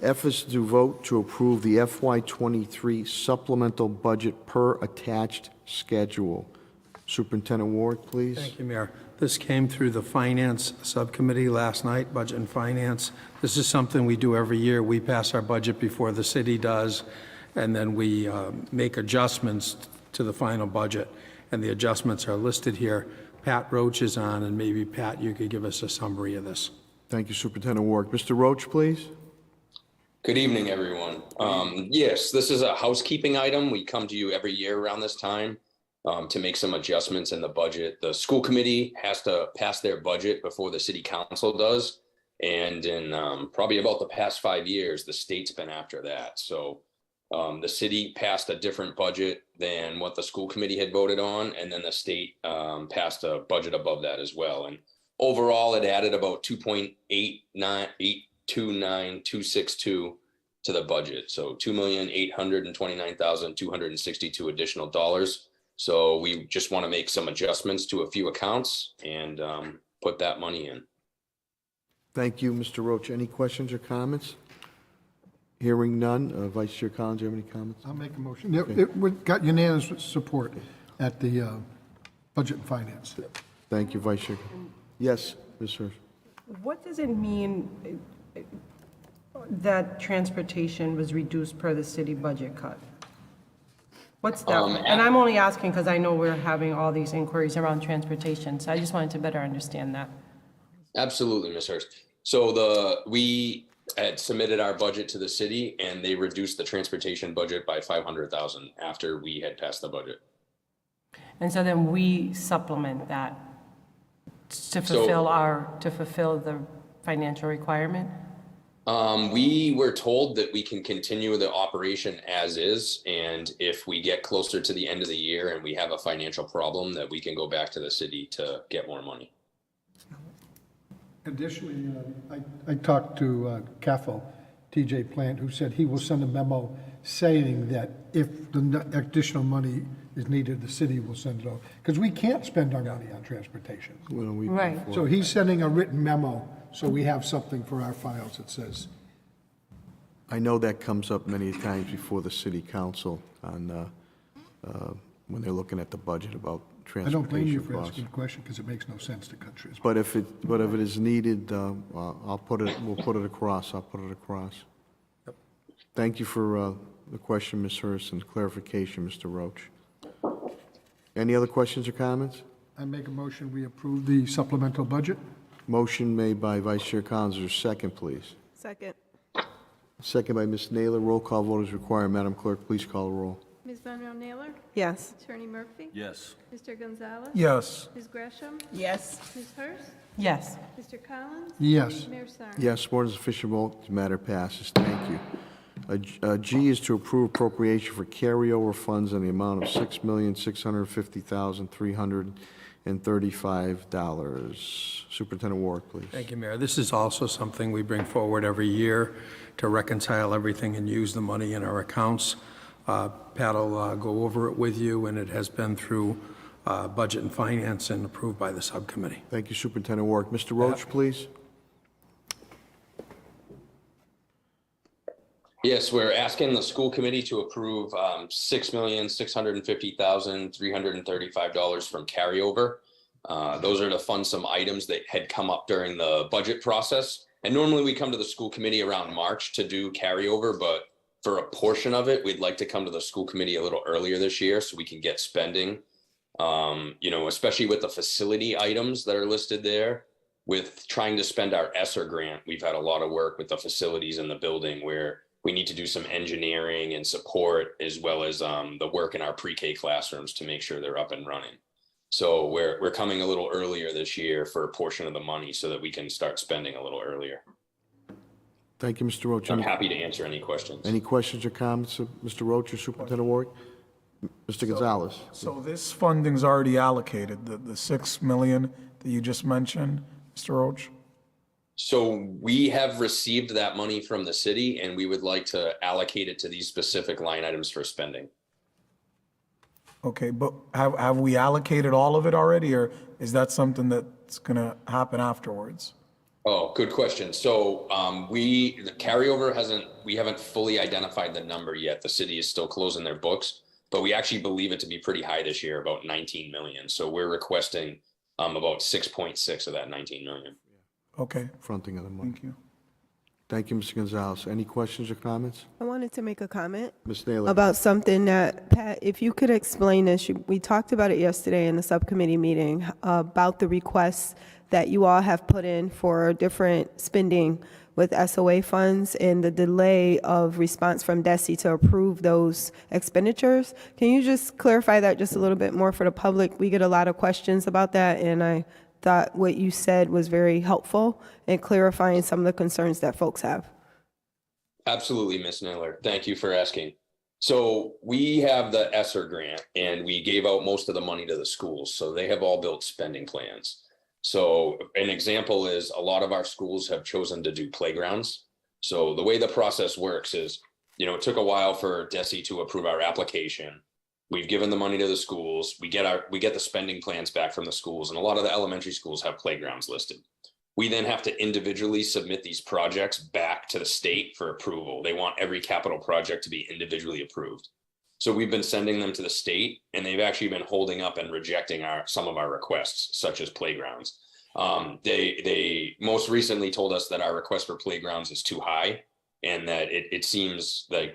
[SPEAKER 1] F is to vote to approve the FY23 supplemental budget per attached schedule. Superintendent Ward, please.
[SPEAKER 16] Thank you, Mayor. This came through the Finance Subcommittee last night, Budget and Finance. This is something we do every year. We pass our budget before the city does, and then we make adjustments to the final budget, and the adjustments are listed here. Pat Roach is on, and maybe, Pat, you could give us a summary of this.
[SPEAKER 1] Thank you, Superintendent Ward. Mr. Roach, please.
[SPEAKER 21] Good evening, everyone. Yes, this is a housekeeping item. We come to you every year around this time to make some adjustments in the budget. The school committee has to pass their budget before the city council does. And in probably about the past 5 years, the state's been after that. So the city passed a different budget than what the school committee had voted on. And then the state passed a budget above that as well. And overall, it added about 2.29262 to the budget. So $2,829,262 additional dollars. So we just want to make some adjustments to a few accounts and put that money in.
[SPEAKER 1] Thank you, Mr. Roach. Any questions or comments? Hearing none. Vice Chair Collins, do you have any comments?
[SPEAKER 18] I'll make a motion. We got unanimous support at the Budget and Finance.
[SPEAKER 1] Thank you, Vice Chair. Yes, Ms. Hurst.
[SPEAKER 20] What does it mean that transportation was reduced per the city budget cut? What's that? And I'm only asking because I know we're having all these inquiries around transportation, so I just wanted to better understand that.
[SPEAKER 21] Absolutely, Ms. Hurst. So we had submitted our budget to the city and they reduced the transportation budget by $500,000 after we had passed the budget.
[SPEAKER 20] And so then we supplement that to fulfill the financial requirement?
[SPEAKER 21] We were told that we can continue the operation as is, and if we get closer to the end of the year and we have a financial problem, that we can go back to the city to get more money.
[SPEAKER 18] Additionally, I talked to CAFO, TJ Plant, who said he will send a memo saying that if the additional money is needed, the city will send it over. Because we can't spend our money on transportation.
[SPEAKER 20] Right.
[SPEAKER 18] So he's sending a written memo, so we have something for our files that says.
[SPEAKER 1] I know that comes up many times before the city council on when they're looking at the budget about
[SPEAKER 18] I don't blame you
[SPEAKER 1] transportation
[SPEAKER 18] for
[SPEAKER 1] costs.
[SPEAKER 18] asking the question, because it makes no sense to cut transportation.
[SPEAKER 1] But if it is needed, we'll put it across. I'll put it across.
[SPEAKER 16] Yep.
[SPEAKER 1] Thank you for the question, Ms. Hurst, and clarification, Mr. Roach. Any other questions or comments?
[SPEAKER 18] I make a motion, we approve the supplemental budget.
[SPEAKER 1] Motion made by Vice Chair Collins. Is there a second, please?
[SPEAKER 15] Second.
[SPEAKER 1] Second by Ms. Naylor. Roll call vote is required. Madam Clerk, please call the roll.
[SPEAKER 13] Ms. Monroe-Naylor?
[SPEAKER 15] Yes.
[SPEAKER 13] Attorney Murphy?
[SPEAKER 14] Yes.
[SPEAKER 13] Mr. Gonzalez?
[SPEAKER 17] Yes.
[SPEAKER 13] Ms. Gresham?
[SPEAKER 19] Yes.
[SPEAKER 13] Ms. Hurst?
[SPEAKER 20] Yes.
[SPEAKER 13] Mr. Collins?
[SPEAKER 18] Yes.
[SPEAKER 13] Mayor Sarno?
[SPEAKER 1] Yes, more than sufficient vote. The matter passes. Thank you. G is to approve appropriation for carryover funds in the amount of $6,650,335. Superintendent Ward, please.
[SPEAKER 16] Thank you, Mayor. This is also something we bring forward every year to reconcile everything and use the money in our accounts. Pat will go over it with you, and it has been through Budget and Finance and approved by the subcommittee.
[SPEAKER 1] Thank you, Superintendent Ward. Mr. Roach, please.
[SPEAKER 21] Yes, we're asking the school committee to approve $6,650,335 from carryover. Those are to fund some items that had come up during the budget process. And normally we come to the school committee around March to do carryover, but for a portion of it, we'd like to come to the school committee a little earlier this year so we can get spending. Especially with the facility items that are listed there. With trying to spend our ESSER grant, we've had a lot of work with the facilities in the building where we need to do some engineering and support, as well as the work in our pre-K classrooms to make sure they're up and running. So we're coming a little earlier this year for a portion of the money so that we can start spending a little earlier.
[SPEAKER 1] Thank you, Mr. Roach.
[SPEAKER 21] I'm happy to answer any questions.
[SPEAKER 1] Any questions or comments of Mr. Roach or Superintendent Warwick? Mr. Gonzalez.
[SPEAKER 17] So this funding's already allocated, the 6 million that you just mentioned, Mr. Roach?
[SPEAKER 21] So we have received that money from the city and we would like to allocate it to these specific line items for spending.
[SPEAKER 17] Okay, but have we allocated all of it already, or is that something that's gonna happen afterwards?
[SPEAKER 21] Oh, good question. So the carryover we haven't fully identified the number yet. The city is still closing their books, but we actually believe it to be pretty high this year, about 19 million. So we're requesting about 6.6 of that 19 million.
[SPEAKER 17] Okay.
[SPEAKER 1] Fronting of the money.
[SPEAKER 17] Thank you.
[SPEAKER 1] Thank you, Mr. Gonzalez. Any questions or comments?
[SPEAKER 15] I wanted to make a comment
[SPEAKER 1] Ms. Naylor.
[SPEAKER 15] about something that, Pat, if you could explain this, we talked about it yesterday in the subcommittee meeting about the requests that you all have put in for different spending with SOA funds and the delay of response from DESI to approve those expenditures. Can you just clarify that just a little bit more for the public? We get a lot of questions about that, and I thought what you said was very helpful in clarifying some of the concerns that folks have.
[SPEAKER 21] Absolutely, Ms. Naylor. Thank you for asking. So we have the ESSER grant and we gave out most of the money to the schools. So they have all built spending plans. So an example is a lot of our schools have chosen to do playgrounds. So the way the process works is, it took a while for DESI to approve our application. We've given the money to the schools. We get the spending plans back from the schools, and a lot of the elementary schools have playgrounds listed. We then have to individually submit these projects back to the state for approval. They want every capital project to be individually approved. So we've been sending them to the state, and they've actually been holding up and rejecting some of our requests, such as playgrounds. They most recently told us that our request for playgrounds is too high, and that it seems like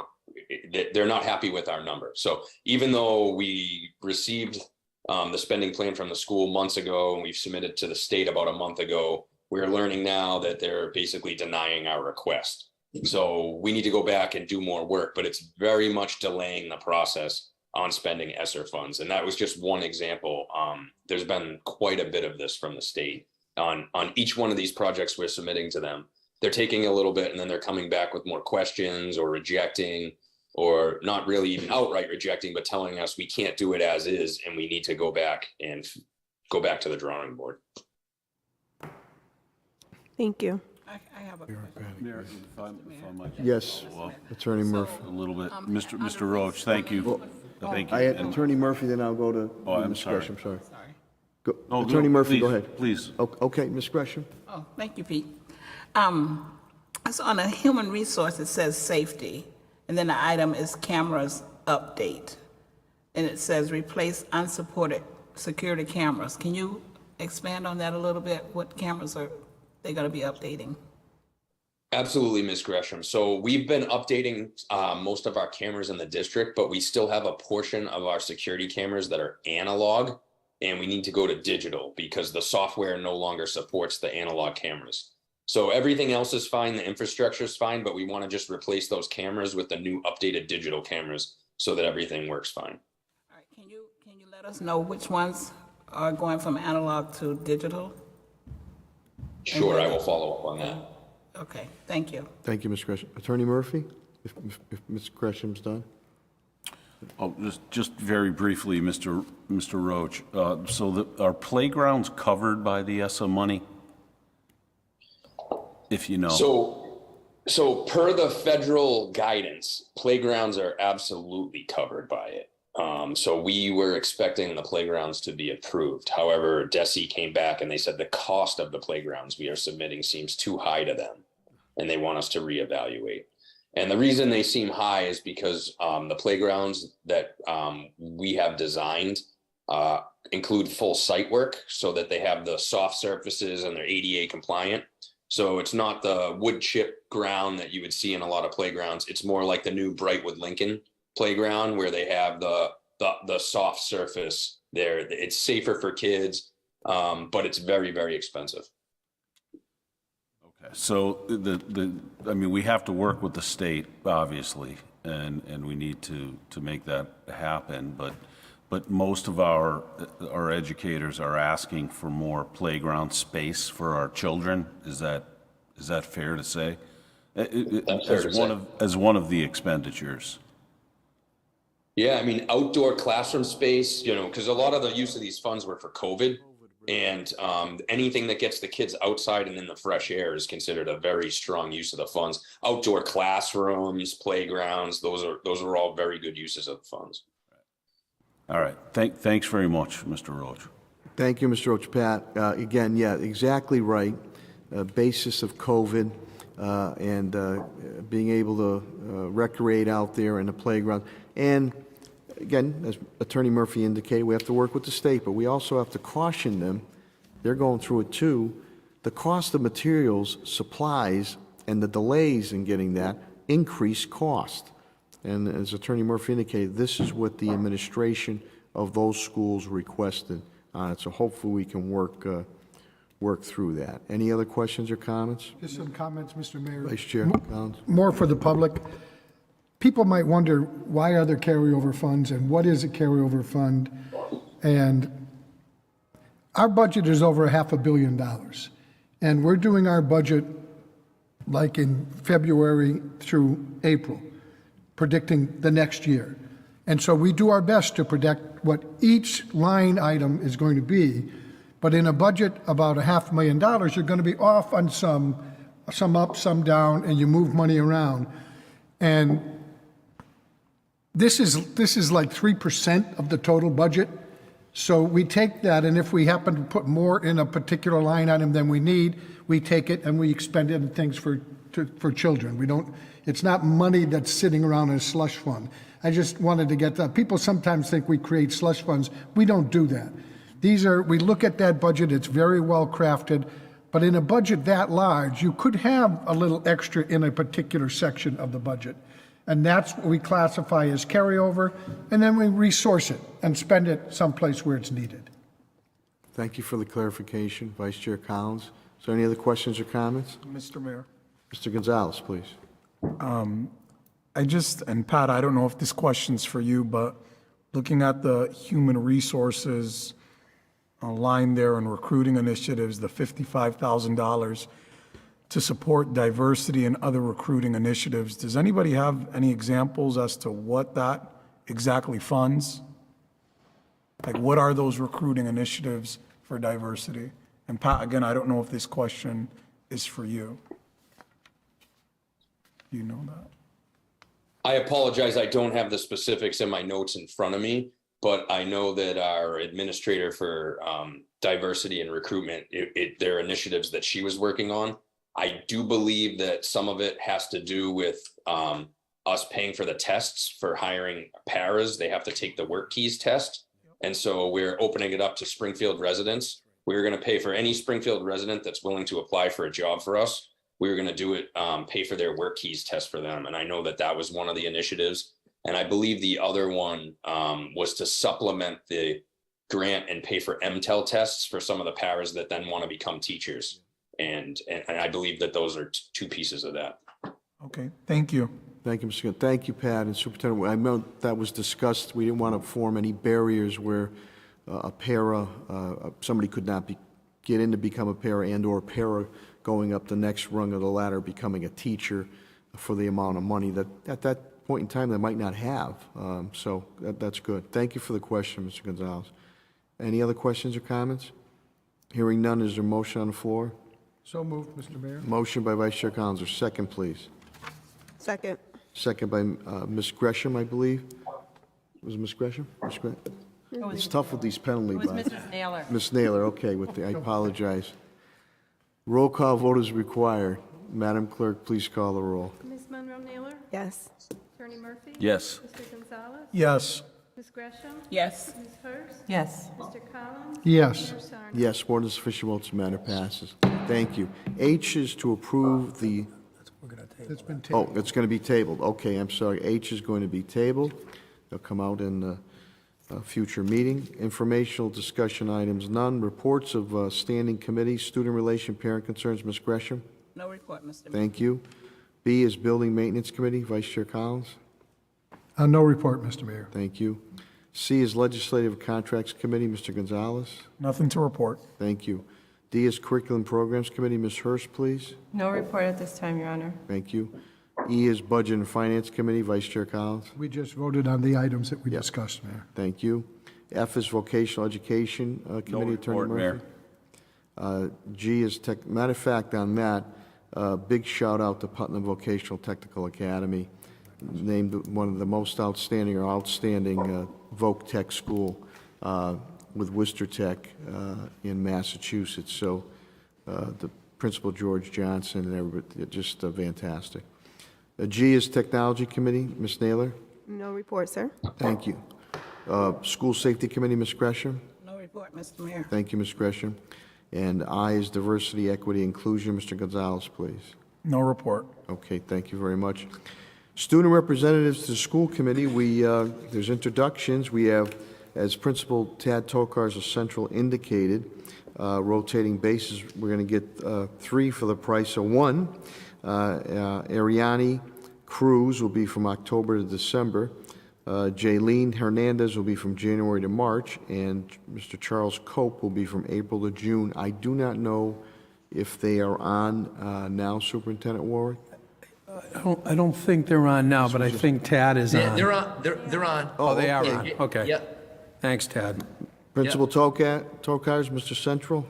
[SPEAKER 21] they're not happy with our number. So even though we received the spending plan from the school months ago, and we've submitted to the state about a month ago, we're learning now that they're basically denying our request. So we need to go back and do more work, but it's very much delaying the process on spending ESSER funds. And that was just one example. There's been quite a bit of this from the state on each one of these projects we're submitting to them. They're taking a little bit and then they're coming back with more questions or rejecting, or not really even outright rejecting, but telling us we can't do it as is and we need to go back to the drawing board.
[SPEAKER 15] Thank you.
[SPEAKER 19] I have a question.
[SPEAKER 14] Mayor, if I might
[SPEAKER 1] Yes,
[SPEAKER 14] follow up
[SPEAKER 1] Attorney Murphy.
[SPEAKER 14] a little bit. Mr. Roach, thank you. Thank you.
[SPEAKER 1] I had
[SPEAKER 14] And-
[SPEAKER 1] Attorney Murphy, then I'll go to
[SPEAKER 14] I'm
[SPEAKER 1] Ms.
[SPEAKER 14] sorry.
[SPEAKER 1] Gresham. Sorry.
[SPEAKER 14] No,
[SPEAKER 1] Attorney Murphy, go
[SPEAKER 14] please,
[SPEAKER 1] ahead.
[SPEAKER 14] Please.
[SPEAKER 1] Okay, Ms. Gresham.
[SPEAKER 19] Oh, thank you, Pete. So on a human resource, it says safety, and then the item is cameras update. And it says replace unsupported security cameras. Can you expand on that a little bit? What cameras are they going to be updating?
[SPEAKER 21] Absolutely, Ms. Gresham. So we've been updating most of our cameras in the district, but we still have a portion of our security cameras that are analog, and we need to go to digital because the software no longer supports the analog cameras. So everything else is fine, the infrastructure is fine, but we want to just replace those cameras with the new updated digital cameras so that everything works fine.
[SPEAKER 19] All right, can you let us know which ones are going from analog to digital?
[SPEAKER 21] Sure, I will follow up on that.
[SPEAKER 19] Okay, thank you.
[SPEAKER 1] Thank you, Ms. Gresham. Attorney Murphy, if Ms. Gresham's done.
[SPEAKER 14] Oh, just very briefly, Mr. Roach. So are playgrounds covered by the ESSA money? If you know.
[SPEAKER 21] So per the federal guidance, playgrounds are absolutely covered by it. So we were expecting the playgrounds to be approved. However, DESI came back and they said the cost of the playgrounds we are submitting seems too high to them, and they want us to reevaluate. And the reason they seem high is because the playgrounds that we have designed include full site work so that they have the soft surfaces and they're ADA compliant. So it's not the wood chip ground that you would see in a lot of playgrounds. It's more like the new Brightwood Lincoln playground where they have the soft surface there. It's safer for kids, but it's very, very expensive.
[SPEAKER 14] Okay, so I mean, we have to work with the state, obviously, and we need to make that happen, but most of our educators are asking for more playground space for our children. Is that fair to say? As one of the expenditures.
[SPEAKER 21] Yeah, I mean, outdoor classroom space, because a lot of the use of these funds were for COVID, and anything that gets the kids outside and in the fresh air is considered a very strong use of the funds. Outdoor classrooms, playgrounds, those are all very good uses of the funds.
[SPEAKER 14] All right. Thanks very much, Mr. Roach.
[SPEAKER 1] Thank you, Mr. Roach. Pat, again, yeah, exactly right. Basis of COVID and being able to recreate out there in the playground. And again, as Attorney Murphy indicated, we have to work with the state, but we also have to caution them. They're going through it too. The cost of materials, supplies, and the delays in getting that increase cost. And as Attorney Murphy indicated, this is what the administration of those schools requested on it. So hopefully we can work through that. Any other questions or comments?
[SPEAKER 18] Just some comments, Mr. Mayor.
[SPEAKER 1] Vice Chair Collins.
[SPEAKER 18] More for the public. People might wonder, why are there carryover funds and what is a carryover fund? And our budget is over $500 million. And we're doing our budget like in February through April, predicting the next year. And so we do our best to predict what each line item is going to be. But in a budget about $500,000, you're going to be off on some up, some down, and you move money around. And this is like 3% of the total budget. So we take that, and if we happen to put more in a particular line item than we need, we take it and we expend it in things for children. We don't. It's not money that's sitting around in a slush fund. I just wanted to get that. People sometimes think we create slush funds. We don't do that. We look at that budget, it's very well crafted, but in a budget that large, you could have a little extra in a particular section of the budget. And that's what we classify as carryover, and then we resource it and spend it someplace where it's needed.
[SPEAKER 1] Thank you for the clarification, Vice Chair Collins. Is there any other questions or comments?
[SPEAKER 17] Mr. Mayor.
[SPEAKER 1] Mr. Gonzalez, please.
[SPEAKER 17] And Pat, I don't know if this question's for you, but looking at the human resources line there in recruiting initiatives, the $55,000 to support diversity and other recruiting initiatives. Does anybody have any examples as to what that exactly funds? Like, what are those recruiting initiatives for diversity? And Pat, again, I don't know if this question is for you. Do you know that?
[SPEAKER 21] I apologize, I don't have the specifics in my notes in front of me, but I know that our administrator for diversity and recruitment, there are initiatives that she was working on. I do believe that some of it has to do with us paying for the tests for hiring paras. They have to take the work keys test. And so we're opening it up to Springfield residents. We're going to pay for any Springfield resident that's willing to apply for a job for us. We're going to do it, pay for their work keys test for them. And I know that that was one of the initiatives. And I believe the other one was to supplement the grant and pay for MTEL tests for some of the paras that then want to become teachers. And I believe that those are two pieces of that.
[SPEAKER 17] Okay, thank you.
[SPEAKER 1] Thank you, Mr. Gunn. Thank you, Pat and Superintendent. I know that was discussed. We didn't want to form any barriers where a para, somebody could not get in to become a para and/or a para going up the next rung of the ladder, becoming a teacher for the amount of money that at that point in time they might not have. So that's good. Thank you for the question, Mr. Gonzalez. Any other questions or comments? Hearing none, is there a motion on the floor?
[SPEAKER 18] So moved, Mr. Mayor.
[SPEAKER 1] Motion by Vice Chair Collins. Second, please.
[SPEAKER 15] Second.
[SPEAKER 1] Second by Ms. Gresham, I believe. Was it Ms. Gresham? It's tough with these penalty
[SPEAKER 20] It was
[SPEAKER 1] bots.
[SPEAKER 20] Mrs. Naylor.
[SPEAKER 1] Ms. Naylor, okay, I apologize. Roll call vote is required. Madam Clerk, please call the roll.
[SPEAKER 13] Ms. Monroe Naylor?
[SPEAKER 15] Yes.
[SPEAKER 13] Attorney Murphy?
[SPEAKER 14] Yes.
[SPEAKER 13] Mr. Gonzalez?
[SPEAKER 17] Yes.
[SPEAKER 13] Ms. Gresham?
[SPEAKER 19] Yes.
[SPEAKER 13] Ms. Hurst?
[SPEAKER 20] Yes.
[SPEAKER 13] Mr. Collins?
[SPEAKER 18] Yes.
[SPEAKER 13] Mayor Sarno?
[SPEAKER 1] Yes, more than sufficient votes, the matter passes. Thank you. H is to approve the,
[SPEAKER 18] It's been
[SPEAKER 1] oh,
[SPEAKER 18] tabled.
[SPEAKER 1] it's going to be tabled. Okay, I'm sorry. H is going to be tabled. They'll come out in a future meeting. Informational discussion items, none. Reports of standing committees, student relation, parent concerns, Ms. Gresham.
[SPEAKER 19] No report, Mr. Mayor.
[SPEAKER 1] Thank you. B is Building Maintenance Committee, Vice Chair Collins.
[SPEAKER 18] No report, Mr. Mayor.
[SPEAKER 1] Thank you. C is Legislative Contracts Committee, Mr. Gonzalez.
[SPEAKER 17] Nothing to report.
[SPEAKER 1] Thank you. D is Curriculum Programs Committee, Ms. Hurst, please.
[SPEAKER 20] No report at this time, Your Honor.
[SPEAKER 1] Thank you. E is Budget and Finance Committee, Vice Chair Collins.
[SPEAKER 18] We just voted on the items that we discussed, Mayor.
[SPEAKER 1] Thank you. F is Vocational Education Committee, Attorney
[SPEAKER 14] report,
[SPEAKER 1] Murphy. G is Tech, matter of fact, on that, big shout out to Putnam Vocational Technical Academy, named one of the most outstanding Voc Tech school with Worcester Tech in Massachusetts. So the Principal George Johnson and everybody, just fantastic. G is Technology Committee, Ms. Naylor.
[SPEAKER 15] No report, sir.
[SPEAKER 1] Thank you. School Safety Committee, Ms. Gresham.
[SPEAKER 19] No report, Mr. Mayor.
[SPEAKER 1] Thank you, Ms. Gresham. And I is Diversity, Equity, Inclusion. Mr. Gonzalez, please.
[SPEAKER 17] No report.
[SPEAKER 1] Okay, thank you very much. Student representatives to the school committee, there's introductions. We have, as Principal Tad Tokar as a central indicated, rotating basis. We're going to get 3 for the price of 1. Ariani Cruz will be from October to December. Jaylene Hernandez will be from January to March, and Mr. Charles Cope will be from April to June. I do not know if they are on now, Superintendent Warwick.
[SPEAKER 16] I don't think they're on now, but I think Tad is on.
[SPEAKER 2] They're on. They're on.
[SPEAKER 16] Oh, they are
[SPEAKER 2] Yeah,
[SPEAKER 16] on.
[SPEAKER 2] yeah,
[SPEAKER 16] Okay.
[SPEAKER 2] Yep.
[SPEAKER 16] Thanks, Tad.
[SPEAKER 1] Principal Tokars, Mr. Central.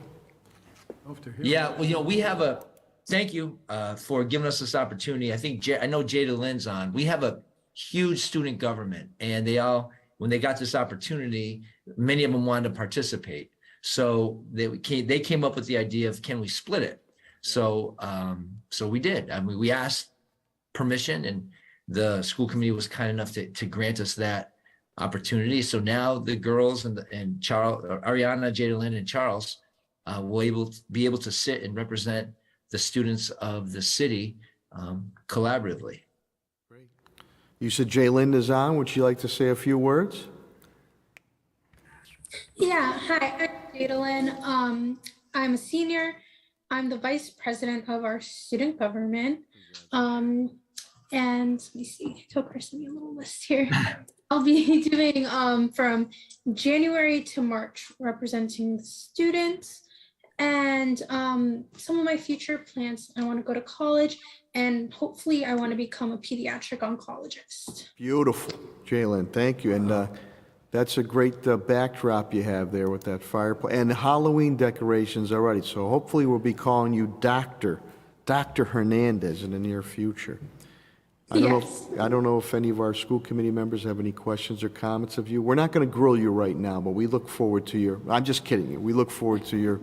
[SPEAKER 2] Yeah. Well, we have a. Thank you for giving us this opportunity. I know Jada Lynn's on. We have a huge student government, and when they got this opportunity, many of them wanted to participate. So they came up with the idea of, can we split it? So we did. I mean, we asked permission, and the school committee was kind enough to grant us that opportunity. So now the girls and Charles, Ariana, Jada Lynn, and Charles will be able to sit and represent the students of the city collaboratively.
[SPEAKER 1] You said Jaylyn is on. Would you like to say a few words?
[SPEAKER 22] Yeah, hi, I'm Jadalyn. I'm a senior. I'm the vice president of our student government. And let me see, Tokar sent me a little list here. I'll be doing from January to March, representing the students. And some of my future plans, I want to go to college, and hopefully I want to become a pediatric oncologist.
[SPEAKER 1] Beautiful, Jaylyn. Thank you. And that's a great backdrop you have there with that fireplace and Halloween decorations already. So hopefully we'll be calling you Dr. Hernandez in the near future. I don't know if any of our school committee members have any questions or comments of you. We're not going to grill you right now, but we look forward to your, I'm just kidding you. We look forward to your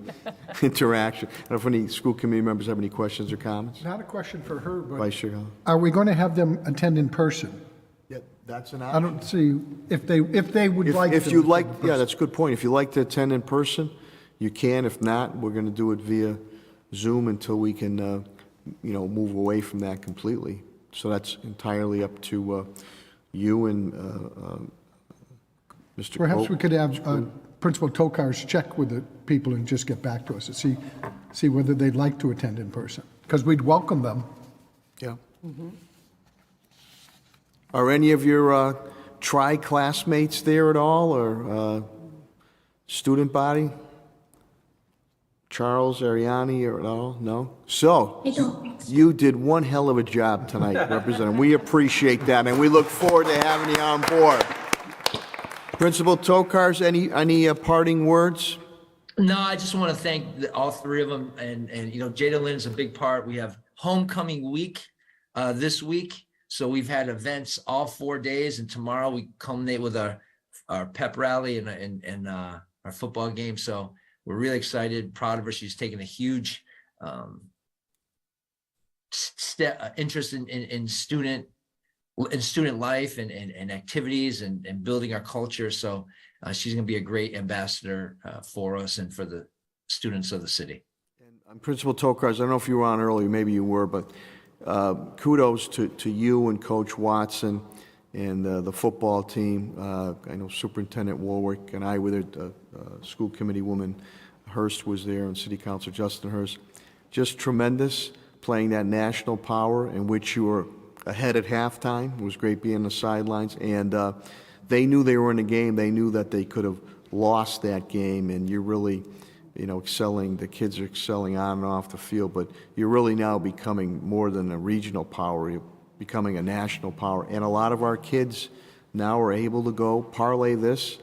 [SPEAKER 1] interaction. I don't know if any school committee members have any questions or comments.
[SPEAKER 18] Not a question for her, but
[SPEAKER 1] Vice Chair.
[SPEAKER 18] are we going to have them attend in person?
[SPEAKER 1] Yeah, that's an
[SPEAKER 18] I don't see, if they would like to.
[SPEAKER 1] If you'd like, yeah, that's a good point. If you'd like to attend in person, you can. If not, we're going to do it via Zoom until we can, move away from that completely. So that's entirely up to you and Mr.
[SPEAKER 18] Perhaps
[SPEAKER 1] Cope.
[SPEAKER 18] we could have Principal Tokar's check with the people and just get back to us and see whether they'd like to attend in person, because we'd welcome them.
[SPEAKER 1] Yeah. Are any of your tri-classmates there at all, or student body? Charles, Ariani, or at all? No? So, you did one hell of a job tonight, Representative. We appreciate that, and we look forward to having you on board. Principal Tokars, any parting words?
[SPEAKER 2] No, I just want to thank all 3 of them, and Jada Lynn's a big part. We have homecoming week this week, so we've had events all 4 days, and tomorrow we culminate with our pep rally and our football game. So we're really excited, proud of her. She's taken a huge interest in student in student life and activities and building our culture. So she's going to be a great ambassador for us and for the students of the city.
[SPEAKER 1] Principal Tokars, I don't know if you were on earlier, maybe you were, but kudos to you and Coach Watson and the football team. I know Superintendent Warwick and I with her, school committee woman Hurst was there, and City Councilor Justin Hurst. Just tremendous, playing that national power in which you were ahead at halftime. It was great being on the sidelines, and they knew they were in the game. They knew that they could have lost that game, and you're really, excelling. The kids are excelling on and off the field, but you're really now becoming more than a regional power. You're becoming a national power, and a lot of our kids now are able to go parlay this,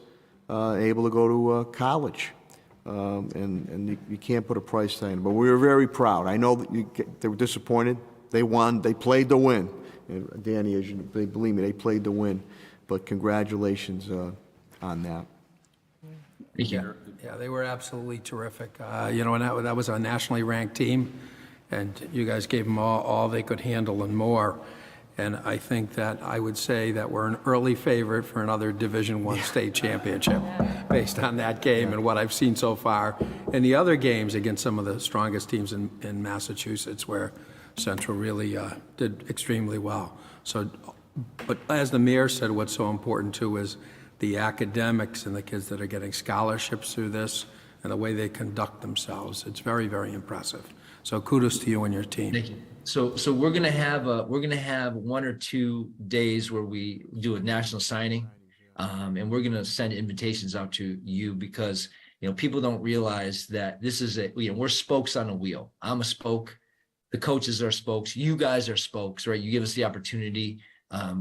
[SPEAKER 1] able to go to college. And you can't put a price tag on it, but we were very proud. I know that they were disappointed. They won. They played to win. And Danny, they believe me, they played to win. But congratulations on that.
[SPEAKER 2] Thank you.
[SPEAKER 16] Yeah, they were absolutely terrific. And that was a nationally ranked team, and you guys gave them all they could handle and more. And I think that I would say that we're an early favorite for another Division I state championship based on that game and what I've seen so far. And the other games against some of the strongest teams in Massachusetts, where Central really did extremely well. So, but as the mayor said, what's so important too is the academics and the kids that are getting scholarships through this and the way they conduct themselves. It's very, very impressive. So kudos to you and your team.
[SPEAKER 2] Thank you. So we're gonna have 1 or 2 days where we do a national signing, and we're gonna send invitations out to you because people don't realize that this is we're spokes on a wheel. I'm a spoke, the coaches are spokes, you guys are spokes, right? You give us the opportunity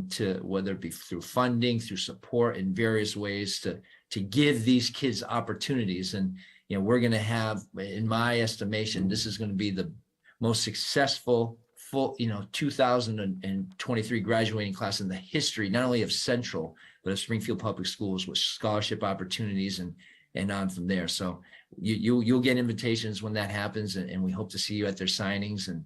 [SPEAKER 2] to, whether it be through funding, through support in various ways, to give these kids opportunities. And we're gonna have, in my estimation, this is gonna be the most successful full 2023 graduating class in the history, not only of Central, but of Springfield Public Schools, with scholarship opportunities and on from there. So you'll get invitations when that happens, and we hope to see you at their signings, and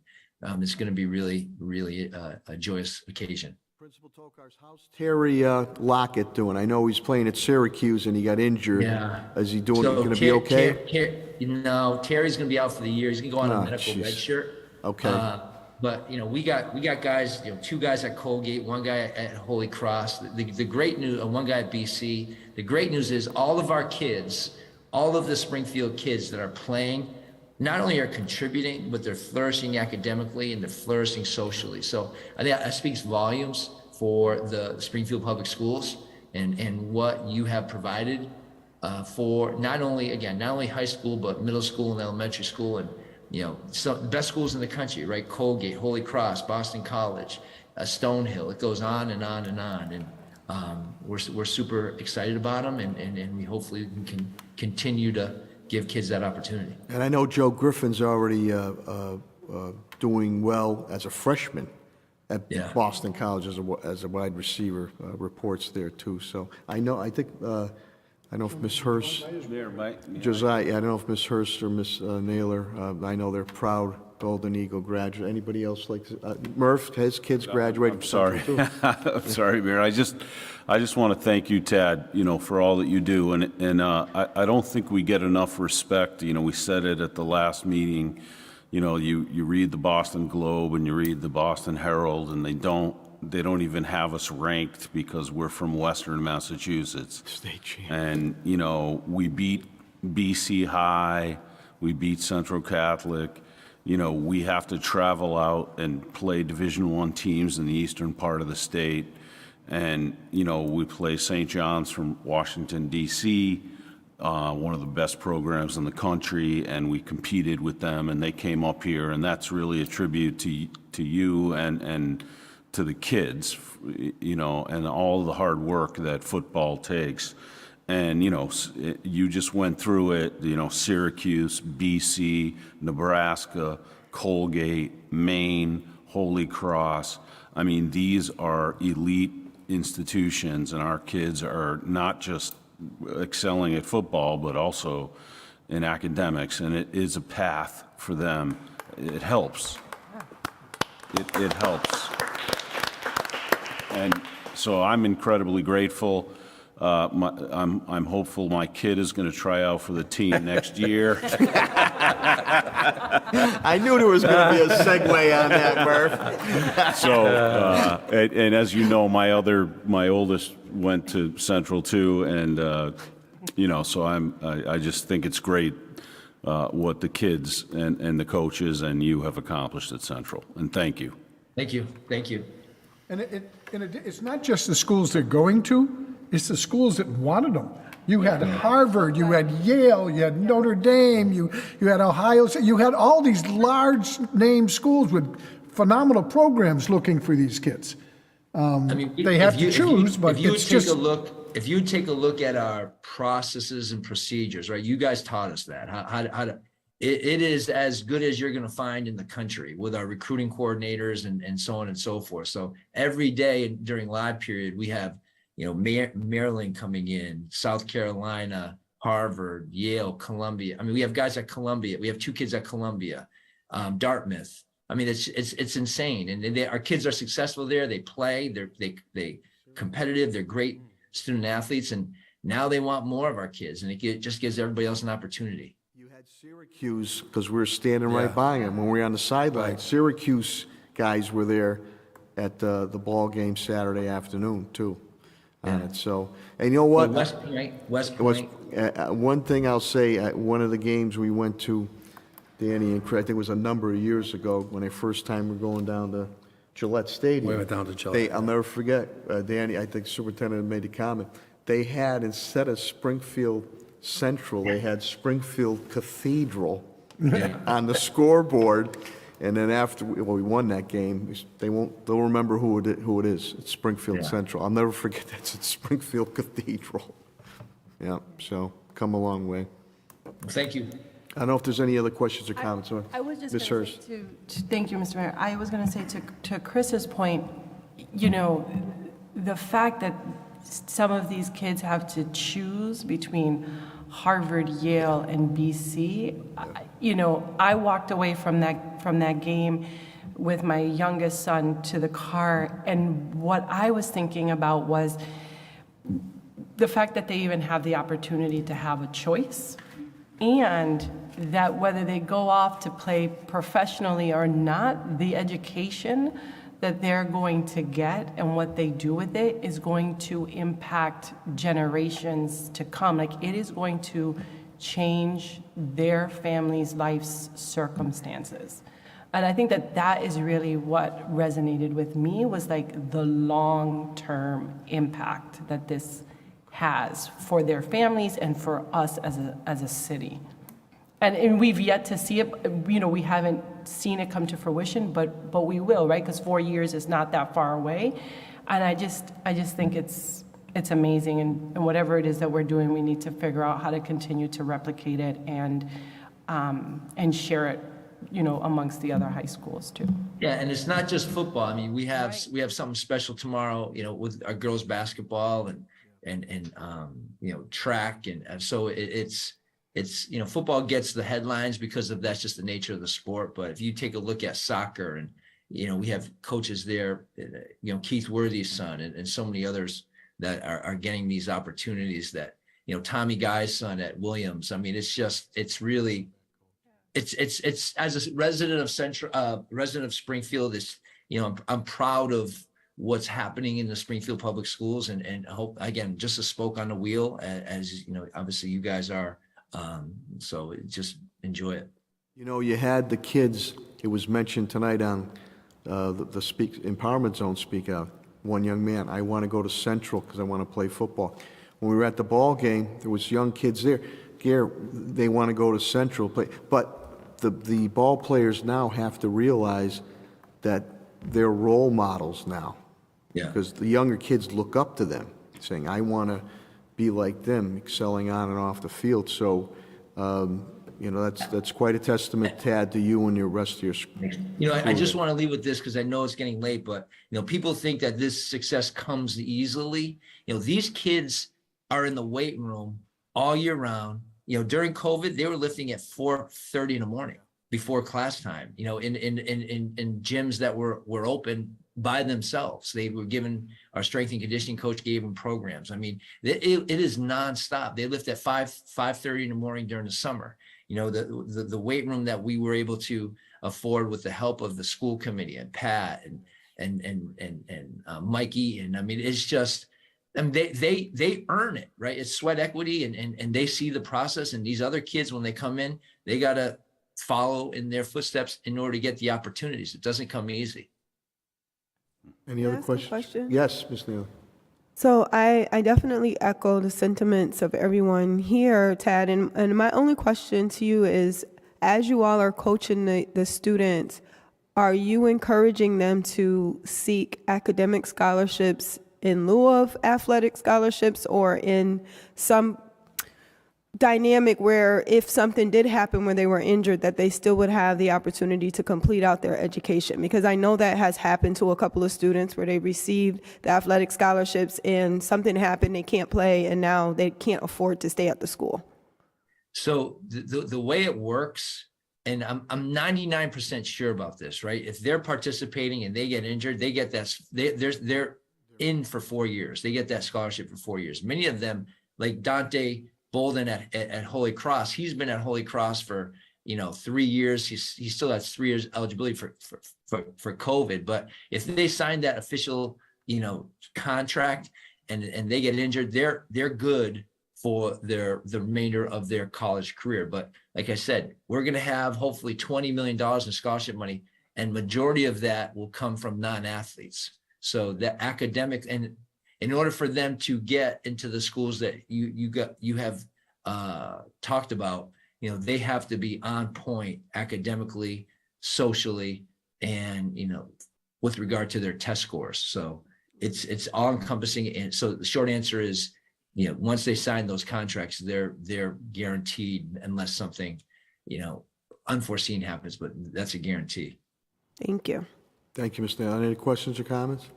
[SPEAKER 2] it's going to be really, really a joyous occasion.
[SPEAKER 1] Principal Tokars, how's Terry Lockett doing? I know he's playing at Syracuse and he got injured.
[SPEAKER 2] Yeah.
[SPEAKER 1] Is he doing? Going to be okay?
[SPEAKER 2] No, Terry's going to be out for the year. He's going to go on a medical red shirt.
[SPEAKER 1] Okay.
[SPEAKER 2] But we got guys, 2 guys at Colgate, 1 guy at Holy Cross. The great news, 1 guy at BC. The great news is all of our kids, all of the Springfield kids that are playing, not only are contributing, but they're flourishing academically and they're flourishing socially. So I think that speaks volumes for the Springfield Public Schools and what you have provided for not only high school, but middle school and elementary school, and the best schools in the country, right? Colgate, Holy Cross, Boston College, Stonehill. It goes on and on and on. And we're super excited about them, and we hopefully can continue to give kids that opportunity. And
[SPEAKER 1] I know Joe Griffin's already doing well as a freshman at Boston College as a wide receiver, reports there too. So I don't know if Miss Hurst, Josiah, I don't know if Miss Hurst or Miss Naylor, I know they're proud Golden Eagle graduate. Anybody else like Murph, his kids graduated?
[SPEAKER 14] I'm sorry. I'm sorry, Mayor. I just want to thank you, Tad, for all that you do. And I don't think we get enough respect. We said it at the last meeting. You read the Boston Globe and you read the Boston Herald, and they don't even have us ranked because we're from Western Massachusetts.
[SPEAKER 1] State champ.
[SPEAKER 14] And, we beat BC High, we beat Central Catholic. We have to travel out and play Division I teams in the eastern part of the state. And, we play St. John's from Washington, D.C., one of the best programs in the country, and we competed with them, and they came up here, and that's really a tribute to you and to the kids, and all the hard work that football takes. And, you just went through it, Syracuse, BC, Nebraska, Colgate, Maine, Holy Cross. I mean, these are elite institutions, and our kids are not just excelling at football, but also in academics, and it is a path for them. It helps. It helps. So I'm incredibly grateful. I'm hopeful my kid is going to try out for the team next year.
[SPEAKER 1] I knew there was going to be a segue on that, Murph.
[SPEAKER 14] So, and as you know, my oldest went to Central too, and so I just think it's great what the kids and the coaches and you have accomplished at Central, and thank you.
[SPEAKER 2] Thank you. Thank you.
[SPEAKER 18] And it's not just the schools they're going to, it's the schools that wanted them. You had Harvard, you had Yale, you had Notre Dame, you had Ohio, you had all these large name schools with phenomenal programs looking for these kids. They have to choose, but it's just.
[SPEAKER 2] If you take a look at our processes and procedures, right? You guys taught us that, how to, it is as good as you're going to find in the country with our recruiting coordinators and so on and so forth. So every day during live period, we have, Maryland coming in, South Carolina, Harvard, Yale, Columbia. I mean, we have guys at Columbia. We have 2 kids at Columbia, Dartmouth. I mean, it's insane. And our kids are successful there. They play, they competitive. They're great student athletes. And now they want more of our kids. And it just gives everybody else an opportunity.
[SPEAKER 1] You had Syracuse, because we were standing right by them when we were on the sideline. Right. Syracuse guys were there at the ball game Saturday afternoon, too. On it. So, and you know what?
[SPEAKER 2] West Point.
[SPEAKER 1] One thing I'll say, at one of the games we went to, Danny and Craig, I think it was a number of years ago when the first time we were going down to Gillette Stadium.
[SPEAKER 16] We went down to Gillette.
[SPEAKER 1] I'll never forget, Danny, I think the superintendent made a comment. They had, instead of Springfield Central, they had Springfield Cathedral on the scoreboard. And then after we won that game, they'll remember who it is. It's Springfield Central. I'll never forget that. It's Springfield Cathedral. Yeah, so come a long way.
[SPEAKER 2] Thank you.
[SPEAKER 1] I don't know if there's any other questions or comments.
[SPEAKER 20] I was just going to say thank you, Mr. Mayor. I was going to say to Chris's point, the fact that some of these kids have to choose between Harvard, Yale, and BC. I walked away from that game with my youngest son to the car, and what I was thinking about was the fact that they even have the opportunity to have a choice, and that whether they go off to play professionally or not, the education that they're going to get and what they do with it is going to impact generations to come. Like, it is going to change their family's life's circumstances. And I think that is really what resonated with me, was like the long-term impact that this has for their families and for us as a city. And we've yet to see it. We haven't seen it come to fruition, but we will, right? Because 4 years is not that far away. And I just think it's amazing. And whatever it is that we're doing, we need to figure out how to continue to replicate it and share it, amongst the other high schools too.
[SPEAKER 2] Yeah, and it's not just football. I mean, we have something special tomorrow, with our girls basketball and track, and so it's football gets the headlines because of that's just the nature of the sport. But if you take a look at soccer, and we have coaches there, Keith Worthy's son, and so many others that are getting these opportunities. That Tommy Guy's son at Williams. I mean, it's as a resident of Springfield, I'm proud of what's happening in the Springfield Public Schools, and hope, again, just a spoke on the wheel, as obviously you guys are. So just enjoy it.
[SPEAKER 1] You had the kids, it was mentioned tonight on the Empowerment Zone Speak Out. One young man, I want to go to Central because I want to play football. When we were at the ball game, there was young kids there. They want to go to Central, but the ball players now have to realize that they're role models now. Yeah. Because the younger kids look up to them, saying, I want to be like them, excelling on and off the field. So, that's quite a testament, Tad, to you and your rest of your school.
[SPEAKER 2] I just want to leave with this because I know it's getting late, but people think that this success comes easily. These kids are in the weight room all year round. During COVID, they were lifting at 4:30 in the morning before class time. In gyms that were open by themselves. They were given, our strength and conditioning coach gave them programs. I mean, it is nonstop. They lift at 5:30 in the morning during the summer. You know, the weight room that we were able to afford with the help of the school committee and Pat and Mikey. And I mean, it's just, I mean, they earn it, right? It's sweat equity, and they see the process. And these other kids, when they come in, they got to follow in their footsteps in order to get the opportunities. It doesn't come easy.
[SPEAKER 1] Any
[SPEAKER 15] Can I
[SPEAKER 1] other
[SPEAKER 15] ask a
[SPEAKER 1] questions?
[SPEAKER 15] question?
[SPEAKER 1] Yes, Ms. Neal.
[SPEAKER 15] So I definitely echo the sentiments of everyone here, Tad. And my only question to you is, as you all are coaching the students, are you encouraging them to seek academic scholarships in lieu of athletic scholarships, or in some dynamic where if something did happen where they were injured, that they still would have the opportunity to complete out their education? Because I know that has happened to a couple of students where they received the athletic scholarships and something happened, they can't play, and now they can't afford to stay at the school. So the way it works, and I'm 99% sure about this, right? If they're participating and they get injured, they get that, they're in for 4 years. They get that scholarship for 4 years. Many of them, like Dante Bolden at Holy Cross, he's been at Holy Cross for 3 years. He still has 3 years eligibility for COVID. But if they sign that official contract and they get injured, they're good for the remainder of their college career. But like I said, we're going to have hopefully $20 million in scholarship money, and majority of that will come from non-athletes. So the academic, and in order for them to get into the schools that you have talked about, they have to be on point academically, socially, and with regard to their test scores. So it's all encompassing. And so the short answer is, once they sign those contracts, they're guaranteed, unless something unforeseen happens. But that's a guarantee. Thank you.
[SPEAKER 1] Thank you, Ms. Nail. Any questions or comments?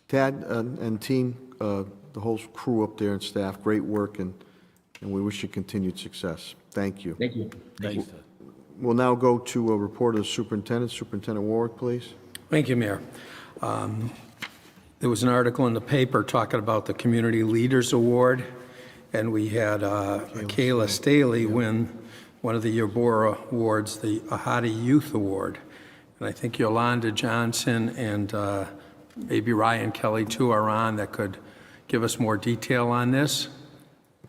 [SPEAKER 1] Tad and team, the whole crew up there and staff, great work, and we wish you continued success. Thank you.
[SPEAKER 2] Thank you.
[SPEAKER 14] Thanks, Ted.
[SPEAKER 1] We'll now go to a report of the superintendent. Superintendent Warwick, please.
[SPEAKER 16] Thank you, Mayor. There was an article in the paper talking about the Community Leaders Award, and we had Kayla Staley win one of the Yabora Awards, the Ahadi Youth Award. And I think Yolanda Johnson and maybe Ryan Kelly too are on that could give us more detail on this.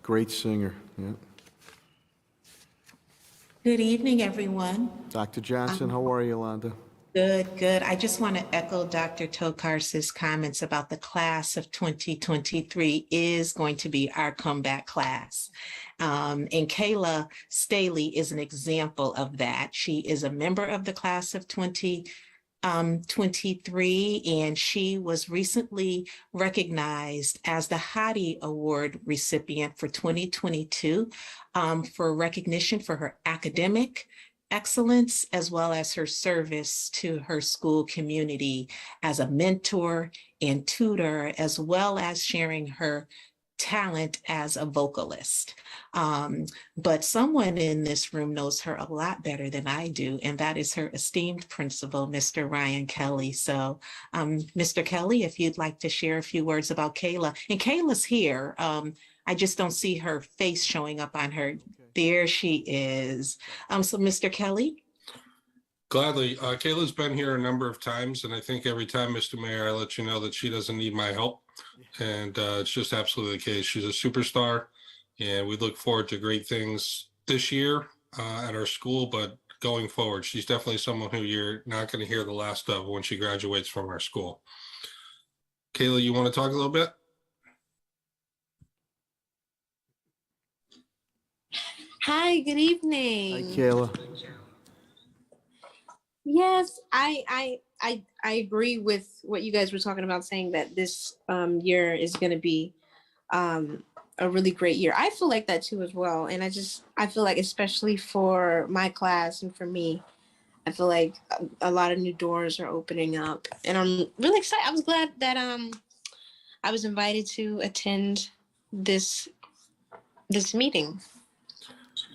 [SPEAKER 1] Great singer, yeah.
[SPEAKER 3] Good evening, everyone.
[SPEAKER 1] Dr. Johnson, how are you, Yolanda?
[SPEAKER 3] Good, good. I just want to echo Dr. Tokars's comments about the class of 2023 is going to be our comeback class. And Kayla Staley is an example of that. She is a member of the class of 2023, and she was recently recognized as the Hadi Award recipient for 2022 for recognition for her academic excellence, as well as her service to her school community as a mentor and tutor, as well as sharing her talent as a vocalist. But someone in this room knows her a lot better than I do, and that is her esteemed principal, Mr. Ryan Kelly. So Mr. Kelly, if you'd like to share a few words about Kayla. And Kayla's here. I just don't see her face showing up on her. There she is. So Mr. Kelly.
[SPEAKER 4] Gladly. Kayla's been here a number of times, and I think every time, Mr. Mayor, I let you know that she doesn't need my help. And it's just absolutely the case. She's a superstar, and we look forward to great things this year at our school, but going forward, she's definitely someone who you're not going to hear the last of when she graduates from our school. Kayla, you want to talk a little bit?
[SPEAKER 3] Hi, good evening.
[SPEAKER 1] Hi, Kayla.
[SPEAKER 23] Yes, I agree with what you guys were talking about, saying that this year is going to be a really great year. I feel like that too as well. And I feel like, especially for my class and for me, I feel like a lot of new doors are opening up, and I'm really excited. I was glad that I was invited to attend this meeting.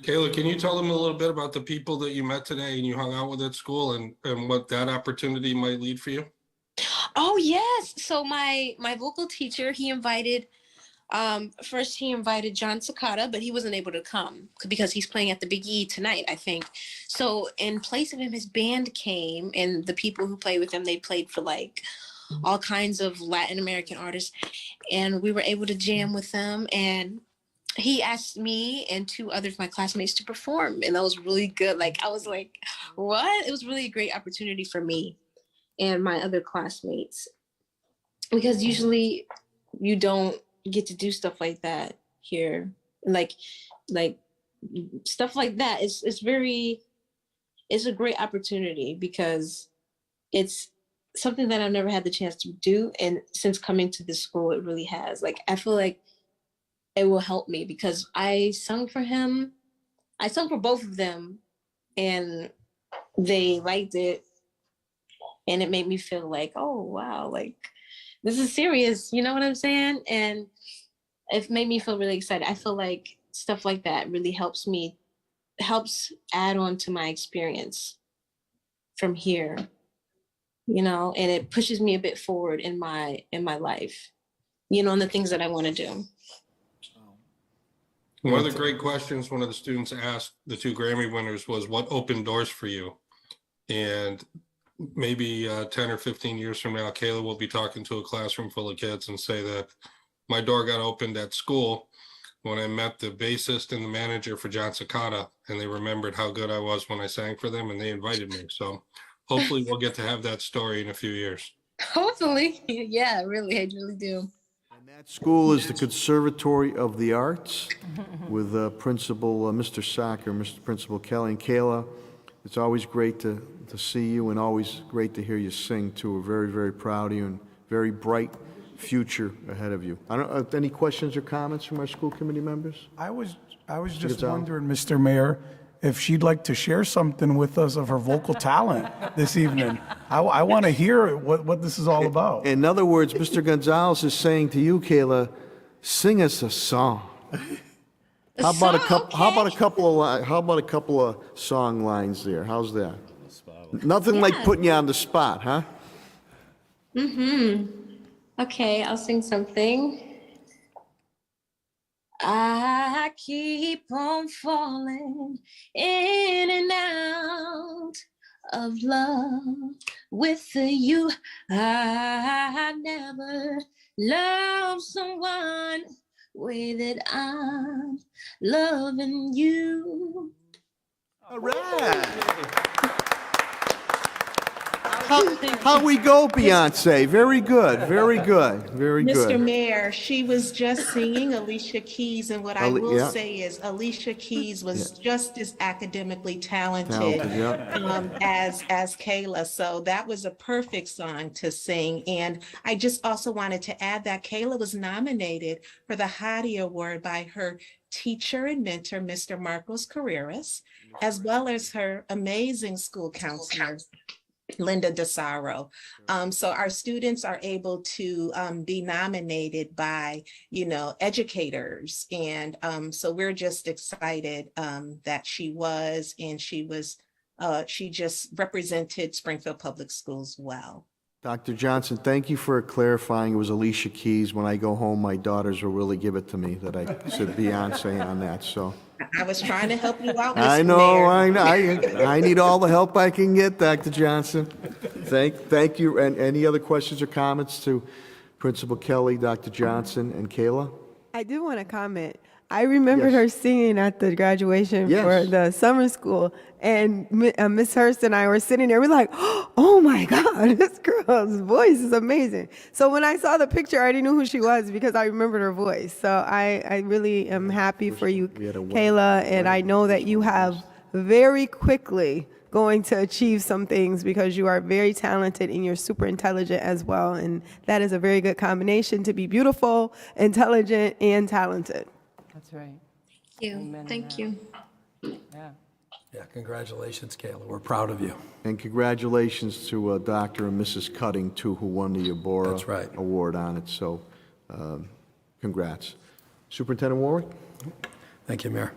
[SPEAKER 4] Kayla, can you tell them a little bit about the people that you met today and you hung out with at school, and what that opportunity might lead for you?
[SPEAKER 23] Oh yes. So my vocal teacher, he invited first he invited John Sakata, but he wasn't able to come because he's playing at the Big E tonight, I think. So in place of him, his band came, and the people who played with him, they played for like all kinds of Latin American artists, and we were able to jam with them. And he asked me and two others, my classmates, to perform, and that was really good. Like I was like, what? It was really a great opportunity for me and my other classmates, because usually you don't get to do stuff like that here. Like stuff like that it's a great opportunity, because it's something that I've never had the chance to do, and since coming to this school it really has. Like I feel like it will help me, because I sung for both of them, and they liked it, and it made me feel like, oh wow, like this is serious, you know what I'm saying? And it made me feel really excited. I feel like stuff like that really helps add on to my experience from here, you know, and it pushes me a bit forward in my life, you know, and the things that I want to do.
[SPEAKER 4] One of the great questions one of the students asked the two Grammy winners was, what opened doors for you? And maybe 10 or 15 years from now, Kayla will be talking to a classroom full of kids and say that my door got opened at school when I met the bassist and the manager for John Sakata, and they remembered how good I was when I sang for them, and they invited me. So hopefully we'll get to have that story in a few years.
[SPEAKER 23] Hopefully. Yeah, really, I really do.
[SPEAKER 1] And that school is the Conservatory of the Arts with Principal Mr. Sacker, Mr. Principal Kelly, and Kayla. It's always great to see you, and always great to hear you sing too. We're very, very proud of you, and very bright future ahead of you. I don't any questions or comments from our school committee members?
[SPEAKER 17] I was just wondering, Mr. Mayor, if she'd like to share something with us of her vocal talent this evening. I want to hear what this is all about.
[SPEAKER 1] In other words, Mr. Gonzalez is saying to you, Kayla, sing us a song. How about a couple of song lines there? How's that? Nothing like putting you on the spot, huh?
[SPEAKER 23] Okay, I'll sing something. I keep on falling in and out of love with you. I never loved someone way that I'm loving you.
[SPEAKER 1] All right. How we go, Beyonce? Very good, very good, very good.
[SPEAKER 3] Mr. Mayor, she was just singing Alicia Keys, and what I will say is Alicia Keys was just as academically talented as Kayla, so that was a perfect song to sing. And I just also wanted to add that Kayla was nominated for the Hottie Award by her teacher and mentor, Mr. Marcos Carreras, as well as her amazing school counselor, Linda DeSaro. So our students are able to be nominated by, you know, educators. And so we're just excited that she was, and she just represented Springfield Public Schools well.
[SPEAKER 1] Dr. Johnson, thank you for clarifying it was Alicia Keys. When I go home, my daughters will really give it to me that I said Beyonce on that, so.
[SPEAKER 3] I was trying to help you out, Mr.
[SPEAKER 1] I know,
[SPEAKER 3] Mayor.
[SPEAKER 1] I need all the help I can get, Dr. Johnson. Thank you. And any other questions or comments to Principal Kelly, Dr. Johnson, and Kayla?
[SPEAKER 15] I do want to comment. I remembered her singing at the graduation for the summer school, and Miss Hurst and I were sitting there. We're like, "Oh my God, this girl's voice is amazing!" So when I saw the picture, I already knew who she was because I remembered her voice. So I really am happy for you, Kayla, and I know that you have very quickly going to achieve some things because you are very talented and you're super intelligent as well, and that is a very good combination to be beautiful, intelligent, and talented.
[SPEAKER 20] That's right.
[SPEAKER 23] Thank you. Thank you.
[SPEAKER 16] Yeah, congratulations, Kayla. We're proud of you.
[SPEAKER 1] And congratulations to Dr. and Mrs. Cutting, too, who won the Abora Award on it. So congrats. Superintendent Warwick?
[SPEAKER 16] Thank you, Mayor.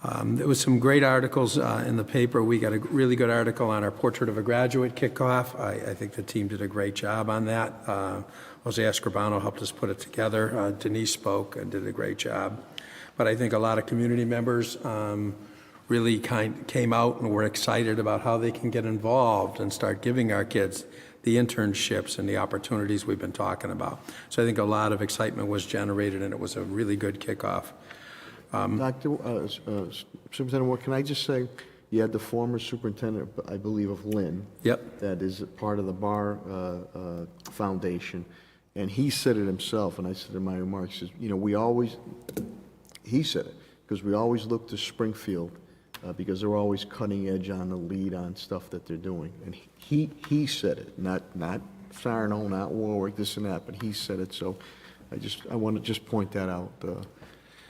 [SPEAKER 16] There was some great articles in the paper. We got a really good article on our Portrait of a Graduate kickoff. I think the team did a great job on that. Jose Escribano helped us put it together. Denise spoke and did a great job. But I think a lot of community members really came out and were excited about how they can get involved and start giving our kids the internships and the opportunities we've been talking about. So I think a lot of excitement was generated, and it was a really good kickoff.
[SPEAKER 1] Superintendent Moore, can I just say, you had the former superintendent, I believe, of Lynn.
[SPEAKER 16] Yep.
[SPEAKER 1] That is part of the Bar Foundation, and he said it himself, and I said in my remarks, you know, he said it, because we always look to Springfield, because they're always cutting edge on the lead on stuff that they're doing. And he said it, not Sarno, not Warwick, this and that, but he said it, so I want to just point that out.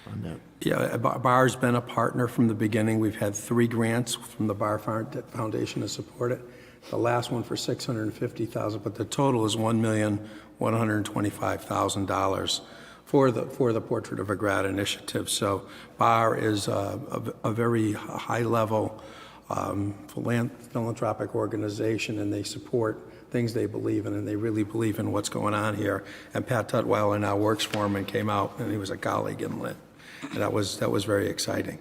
[SPEAKER 1] On that.
[SPEAKER 16] Yeah, Bar's been a partner from the beginning. We've had 3 grants from the Bar Foundation to support it. The last one for $650,000, but the total is $1,125,000 for the Portrait of a Grad initiative. So Bar is a very high-level philanthropic organization, and they support things they believe in, and they really believe in what's going on here. And Pat Tutwiler now works for him and came out, and he was a colleague in Lynn. And that was very exciting.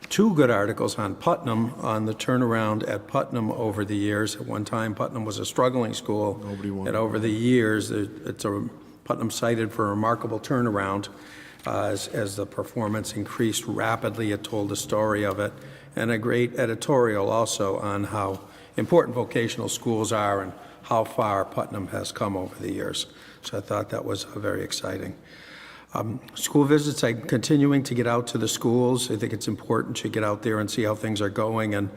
[SPEAKER 16] 2 good articles on Putnam, on the turnaround at Putnam over the years. At one time, Putnam was a struggling school. And over the years, Putnam cited for a remarkable turnaround as the performance increased rapidly. It told the story of it. And a great editorial also on how important vocational schools are and how far Putnam has come over the years. So I thought that was very exciting. School visits, I'm continuing to get out to the schools. I think it's important to get out there and see how things are going. And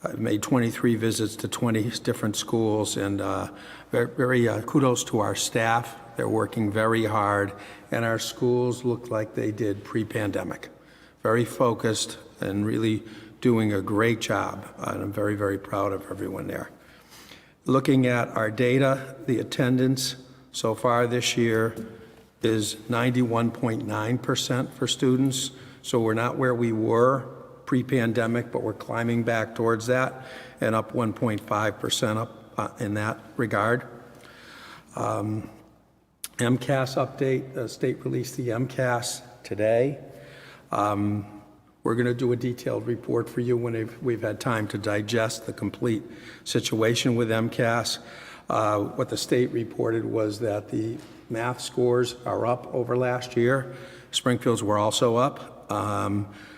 [SPEAKER 16] I've made 23 visits to 20 different schools, and very kudos to our staff. They're working very hard, and our schools look like they did pre-pandemic. Very focused and really doing a great job. And I'm very, very proud of everyone there. Looking at our data, the attendance so far this year is 91.9% for students. So we're not where we were pre-pandemic, but we're climbing back towards that, and up 1.5% up in that regard. MCAS update, the state released the MCAS today. We're going to do a detailed report for you when we've had time to digest the complete situation with MCAS. What the state reported was that the math scores are up over last year. Springfield's were also up.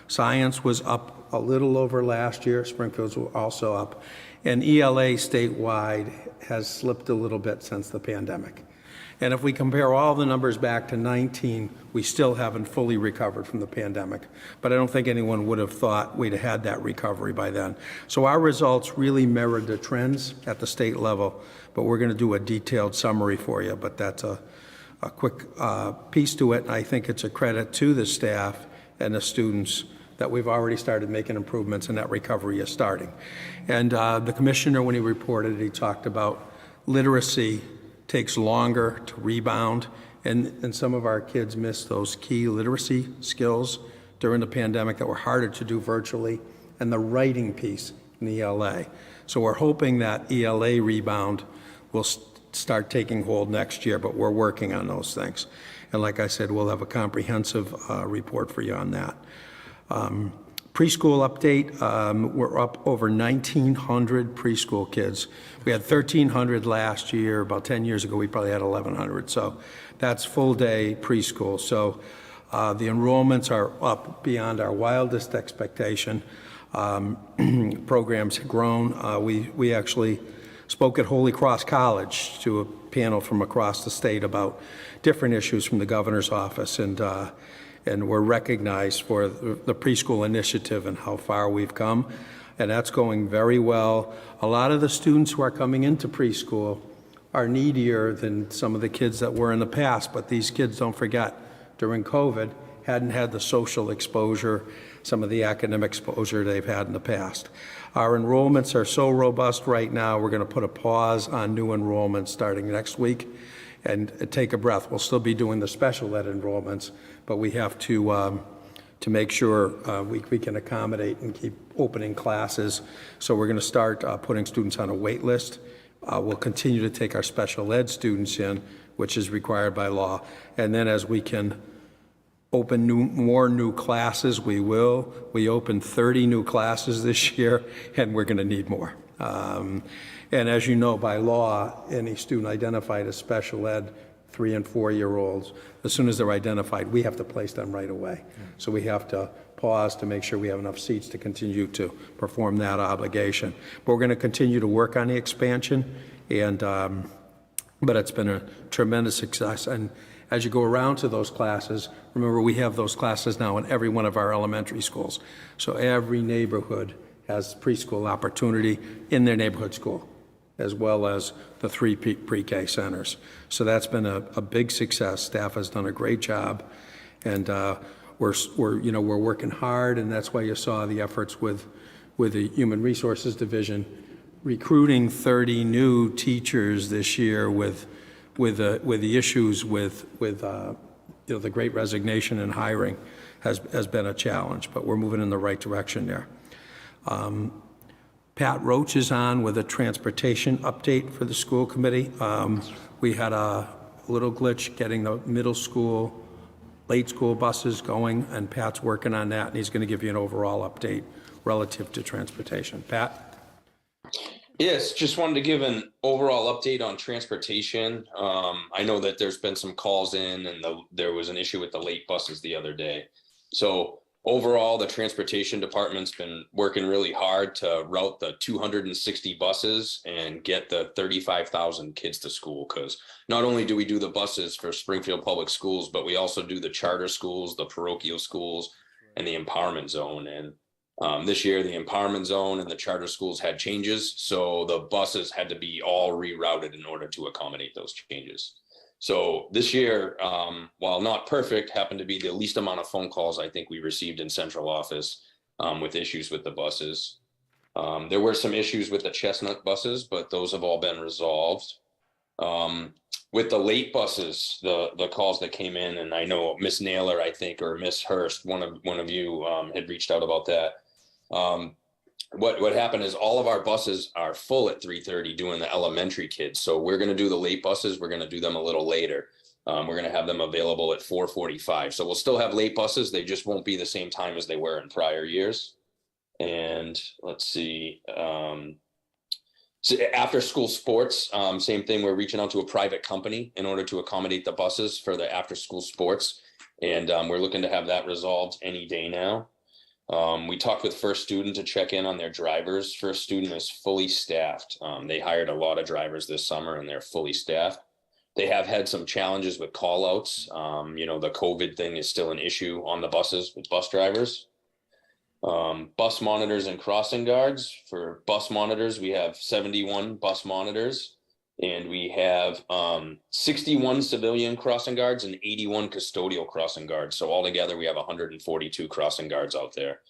[SPEAKER 16] Science was up a little over last year. Springfield's were also up. And ELA statewide has slipped a little bit since the pandemic. And if we compare all the numbers back to 19, we still haven't fully recovered from the pandemic. But I don't think anyone would have thought we'd have had that recovery by then. So our results really mirrored the trends at the state level, but we're going to do a detailed summary for you. But that's a quick piece to it. I think it's a credit to the staff and the students that we've already started making improvements, and that recovery is starting. And the commissioner, when he reported, he talked about literacy takes longer to rebound, and some of our kids missed those key literacy skills during the pandemic that were harder to do virtually, and the writing piece in ELA. So we're hoping that ELA rebound will start taking hold next year, but we're working on those things. And like I said, we'll have a comprehensive report for you on that. Preschool update, we're up over 1,900 preschool kids. We had 1,300 last year. About 10 years ago, we probably had 1,100. So that's full day preschool. So the enrollments are up beyond our wildest expectation. Programs have grown. We actually spoke at Holy Cross College to a panel from across the state about different issues from the governor's office, and we're recognized for the preschool initiative and how far we've come, and that's going very well. A lot of the students who are coming into preschool are needier than some of the kids that were in the past, but these kids, don't forget, during COVID, hadn't had the social exposure, some of the academic exposure they've had in the past. Our enrollments are so robust right now, we're going to put a pause on new enrollments starting next week and take a breath. We'll still be doing the special ed enrollments, but we have to to make sure we can accommodate and keep opening classes. So we're going to start putting students on a wait list. We'll continue to take our special ed students in, which is required by law. And then as we can open more new classes, we will. We opened 30 new classes this year, and we're going to need more. And as you know, by law, any student identified as special ed, 3 and 4 year olds, as soon as they're identified, we have to place them right away. So we have to pause to make sure we have enough seats to continue to perform that obligation. But we're going to continue to work on the expansion, and but it's been a tremendous success. And as you go around to those classes, remember we have those classes now in every one of our elementary schools. So every neighborhood has preschool opportunity in their neighborhood school, as well as the 3 pre-K centers. So that's been a big success. Staff has done a great job, and we're working hard, and that's why you saw the efforts with the Human Resources Division recruiting 30 new teachers this year with the issues with the Great Resignation and hiring has been a challenge, but we're moving in the right direction there. Pat Roach is on with a transportation update for the school committee. We had a little glitch getting the middle school, late school buses going, and Pat's working on that, and he's going to give you an overall update relative to transportation. Pat?
[SPEAKER 21] Yes, just wanted to give an overall update on transportation. I know that there's been some calls in, and there was an issue with the late buses the other day. So overall, the transportation department's been working really hard to route the 260 buses and get the 35,000 kids to school, because not only do we do the buses for Springfield Public Schools, but we also do the charter schools, the parochial schools, and the empowerment zone. And this year, the empowerment zone and the charter schools had changes, so the buses had to be all rerouted in order to accommodate those changes. So this year, while not perfect, happened to be the least amount of phone calls I think we received in central office with issues with the buses. There were some issues with the Chestnut buses, but those have all been resolved. With the late buses, the calls that came in, and I know Miss Naylor, I think, or Miss Hurst, one of you had reached out about that. What happened is all of our buses are full at 3:30 doing the elementary kids. So we're going to do the late buses. We're going to do them a little later. We're going to have them available at 4:45. So we'll still have late buses. They just won't be the same time as they were in prior years. And let's see. So after school sports, same thing. We're reaching out to a private company in order to accommodate the buses for the after school sports. And we're looking to have that resolved any day now. We talked with First Student to check in on their drivers. First Student is fully staffed. They hired a lot of drivers this summer, and they're fully staffed. They have had some challenges with call outs. The COVID thing is still an issue on the buses with bus drivers. Bus monitors and crossing guards. For bus monitors, we have 71 bus monitors, and we have 61 civilian crossing guards and 81 custodial crossing guards. So altogether, we have 142 crossing guards out there.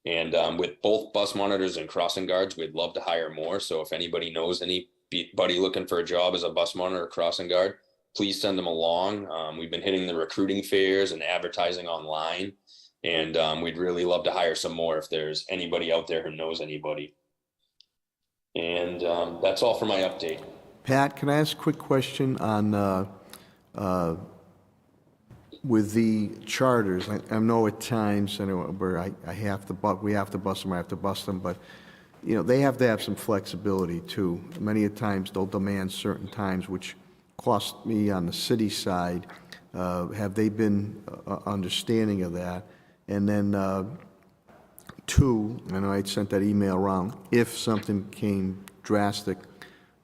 [SPEAKER 21] And with both bus monitors and crossing guards, we'd love to hire more. So if anybody knows anybody looking for a job as a bus monitor or crossing guard, please send them along. We've been hitting the recruiting fairs and advertising online. And we'd really love to hire some more if there's anybody out there who knows anybody. And that's all for my update.
[SPEAKER 1] Pat, can I ask a quick question on with the charters? I know at times where we have to bus them, I have to bus them, but they have to have some flexibility too. Many times they'll demand certain times, which cost me on the city side. Have they been understanding of that? And then two, I know I sent that email around. If something came drastic,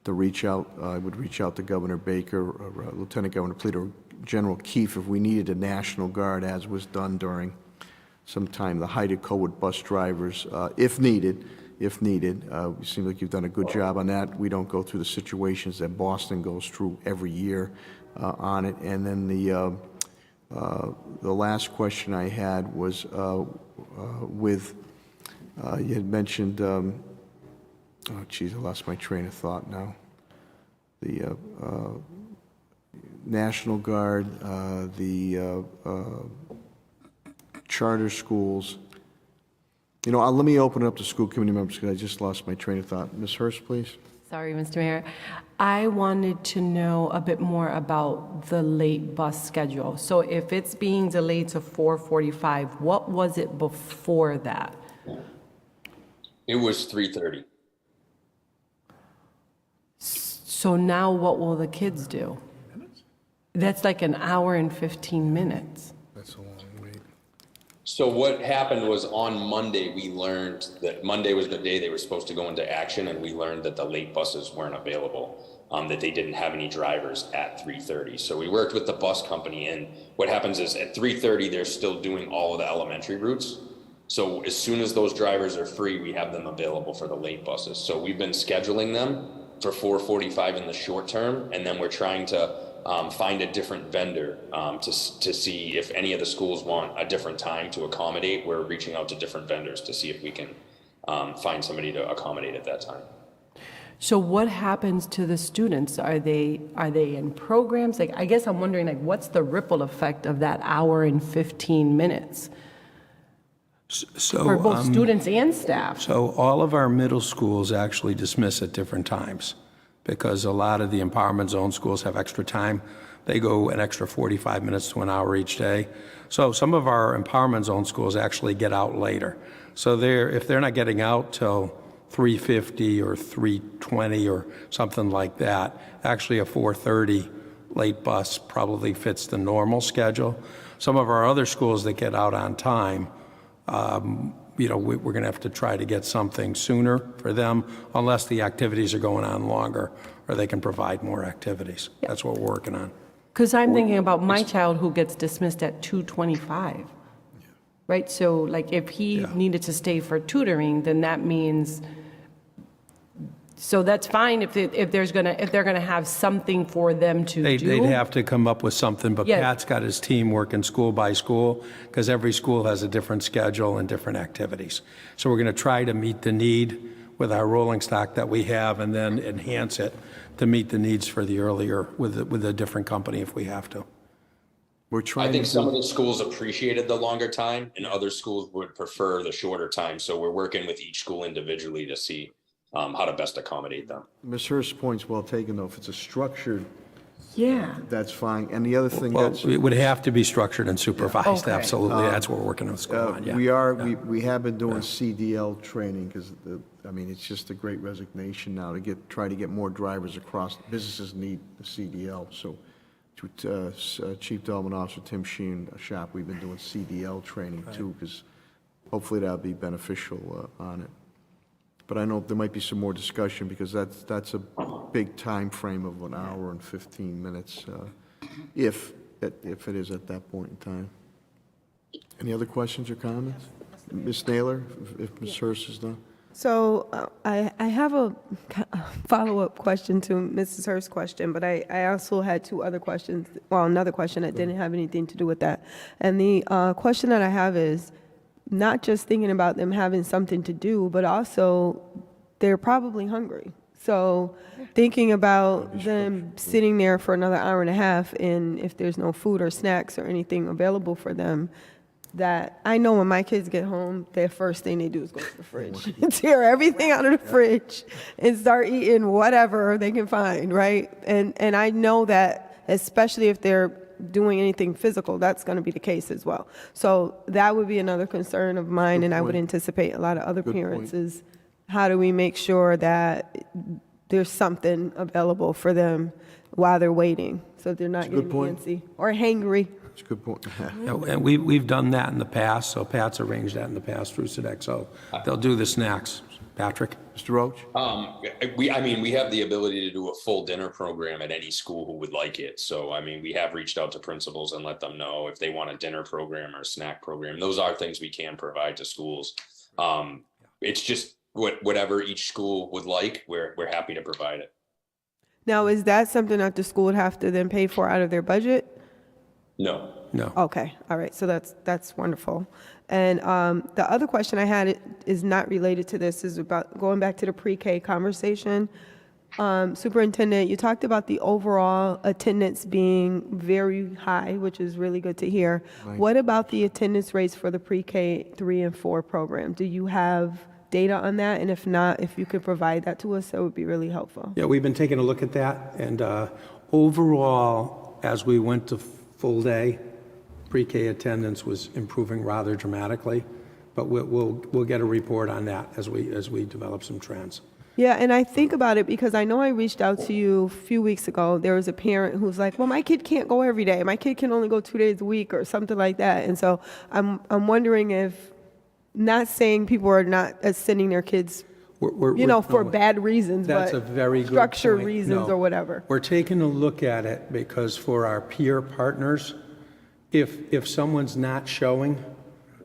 [SPEAKER 1] to reach out, I would reach out to Governor Baker, or Lieutenant Governor Pleader, or General Keefe if we needed a National Guard, as was done during some time, the height of COVID bus drivers, if needed. It seems like you've done a good job on that. We don't go through the situations that Boston goes through every year on it. And then the last question I had was with, you had mentioned, oh, geez, I lost my train of thought now. The National Guard, the charter schools. You know, let me open it up to school committee members because I just lost my train of thought. Ms. Hurst, please.
[SPEAKER 20] Sorry, Mr. Mayor. I wanted to know a bit more about the late bus schedule. So if it's being delayed to 4:45, what was it before that?
[SPEAKER 21] It was 3:30.
[SPEAKER 20] So now what will the kids do? That's like an hour and 15 minutes.
[SPEAKER 1] That's a long wait.
[SPEAKER 21] So what happened was on Monday, we learned that Monday was the day they were supposed to go into action, and we learned that the late buses weren't available, that they didn't have any drivers at 3:30. So we worked with the bus company, and what happens is at 3:30, they're still doing all of the elementary routes. So as soon as those drivers are free, we have them available for the late buses. So we've been scheduling them for 4:45 in the short term, and then we're trying to find a different vendor to see if any of the schools want a different time to accommodate. We're reaching out to different vendors to see if we can find somebody to accommodate at that time.
[SPEAKER 20] So what happens to the students? Are they in programs? Like, I guess I'm wondering, like, what's the ripple effect of that hour and 15 minutes
[SPEAKER 16] So,
[SPEAKER 20] for both students and staff?
[SPEAKER 16] So all of our middle schools actually dismiss at different times because a lot of the empowerment zone schools have extra time. They go an extra 45 minutes to an hour each day. So some of our empowerment zone schools actually get out later. So if they're not getting out till 3:50 or 3:20 or something like that, actually a 4:30 late bus probably fits the normal schedule. Some of our other schools that get out on time, we're going to have to try to get something sooner for them unless the activities are going on longer or they can provide more activities. That's what we're working on.
[SPEAKER 20] Because I'm thinking about my child who gets dismissed at 2:25, right? So like if he needed to stay for tutoring, then that means, so that's fine if they're gonna have something for them to do.
[SPEAKER 16] They'd have to come up with something, but
[SPEAKER 20] Yeah.
[SPEAKER 16] Pat's got his team working school by school because every school has a different schedule and different activities. So we're going to try to meet the need with our rolling stock that we have and then enhance it to meet the needs for the earlier with a different company if we have to.
[SPEAKER 1] We're trying
[SPEAKER 21] I think
[SPEAKER 1] to
[SPEAKER 21] some of the schools appreciated the longer time and other schools would prefer the shorter time. So we're working with each school individually to see how to best accommodate them.
[SPEAKER 1] Ms. Hurst's point's well taken, though. If it's a structured, that's fine. And the other thing
[SPEAKER 16] Well,
[SPEAKER 1] that's...
[SPEAKER 16] it would have to be structured and supervised,
[SPEAKER 20] Okay.
[SPEAKER 16] absolutely. That's what we're working with school on, yeah.
[SPEAKER 1] We have been doing CDL training because, it's just a great resignation now to try to get more drivers across. Businesses need the CDL. So Chief Development Officer Tim Sheen, shop, we've been doing CDL training too because hopefully that'll be beneficial on it. But I know there might be some more discussion because that's a big time frame of an hour and 15 minutes, if it is at that point in time. Any other questions or comments? Ms. Naylor, if Ms. Hurst is done?
[SPEAKER 15] So I have a follow-up question to Mrs. Hurst's question, but I also had two other questions. Well, another question that didn't have anything to do with that. And the question that I have is, not just thinking about them having something to do, but also they're probably hungry. So thinking about them sitting there for another hour and a half, and if there's no food or snacks or anything available for them, that I know when my kids get home, their first thing they do is go to the fridge, tear everything out of the fridge and start eating whatever they can find, right? And I know that, especially if they're doing anything physical, that's going to be the case as well. So that would be another concern of mine, and I would anticipate a lot of other parents is how do we make sure that there's something available for them while they're waiting so they're not getting antsy or hangry.
[SPEAKER 1] That's a good point.
[SPEAKER 16] And we've done that in the past, so Pat's arranged that in the past through Sodexo. They'll do the snacks. Patrick?
[SPEAKER 1] Mr. Roach?
[SPEAKER 21] We have the ability to do a full dinner program at any school who would like it. So, we have reached out to principals and let them know if they want a dinner program or a snack program. Those are things we can provide to schools. It's just whatever each school would like, we're happy to provide it.
[SPEAKER 15] Now, is that something that the school would have to then pay for out of their budget?
[SPEAKER 21] No.
[SPEAKER 15] Okay, all right, so that's wonderful. And the other question I had is not related to this, is about going back to the pre-K conversation. Superintendent, you talked about the overall attendance being very high, which is really good to hear.
[SPEAKER 1] Right.
[SPEAKER 15] What about the attendance rates for the pre-K 3 and 4 program? Do you have data on that? And if not, if you could provide that to us, that would be really helpful.
[SPEAKER 16] Yeah, we've been taking a look at that, and overall, as we went to full day, pre-K attendance was improving rather dramatically, but we'll get a report on that as we develop some trends.
[SPEAKER 15] Yeah, and I think about it because I know I reached out to you a few weeks ago. There was a parent who's like, well, my kid can't go every day. My kid can only go 2 days a week or something like that. And so I'm wondering if, not saying people are not sending their kids, for bad reasons,
[SPEAKER 16] That's
[SPEAKER 15] but
[SPEAKER 16] a very good
[SPEAKER 15] structure
[SPEAKER 16] point.
[SPEAKER 15] reasons
[SPEAKER 16] No.
[SPEAKER 15] or whatever.
[SPEAKER 16] We're taking a look at it because for our peer partners, if someone's not showing,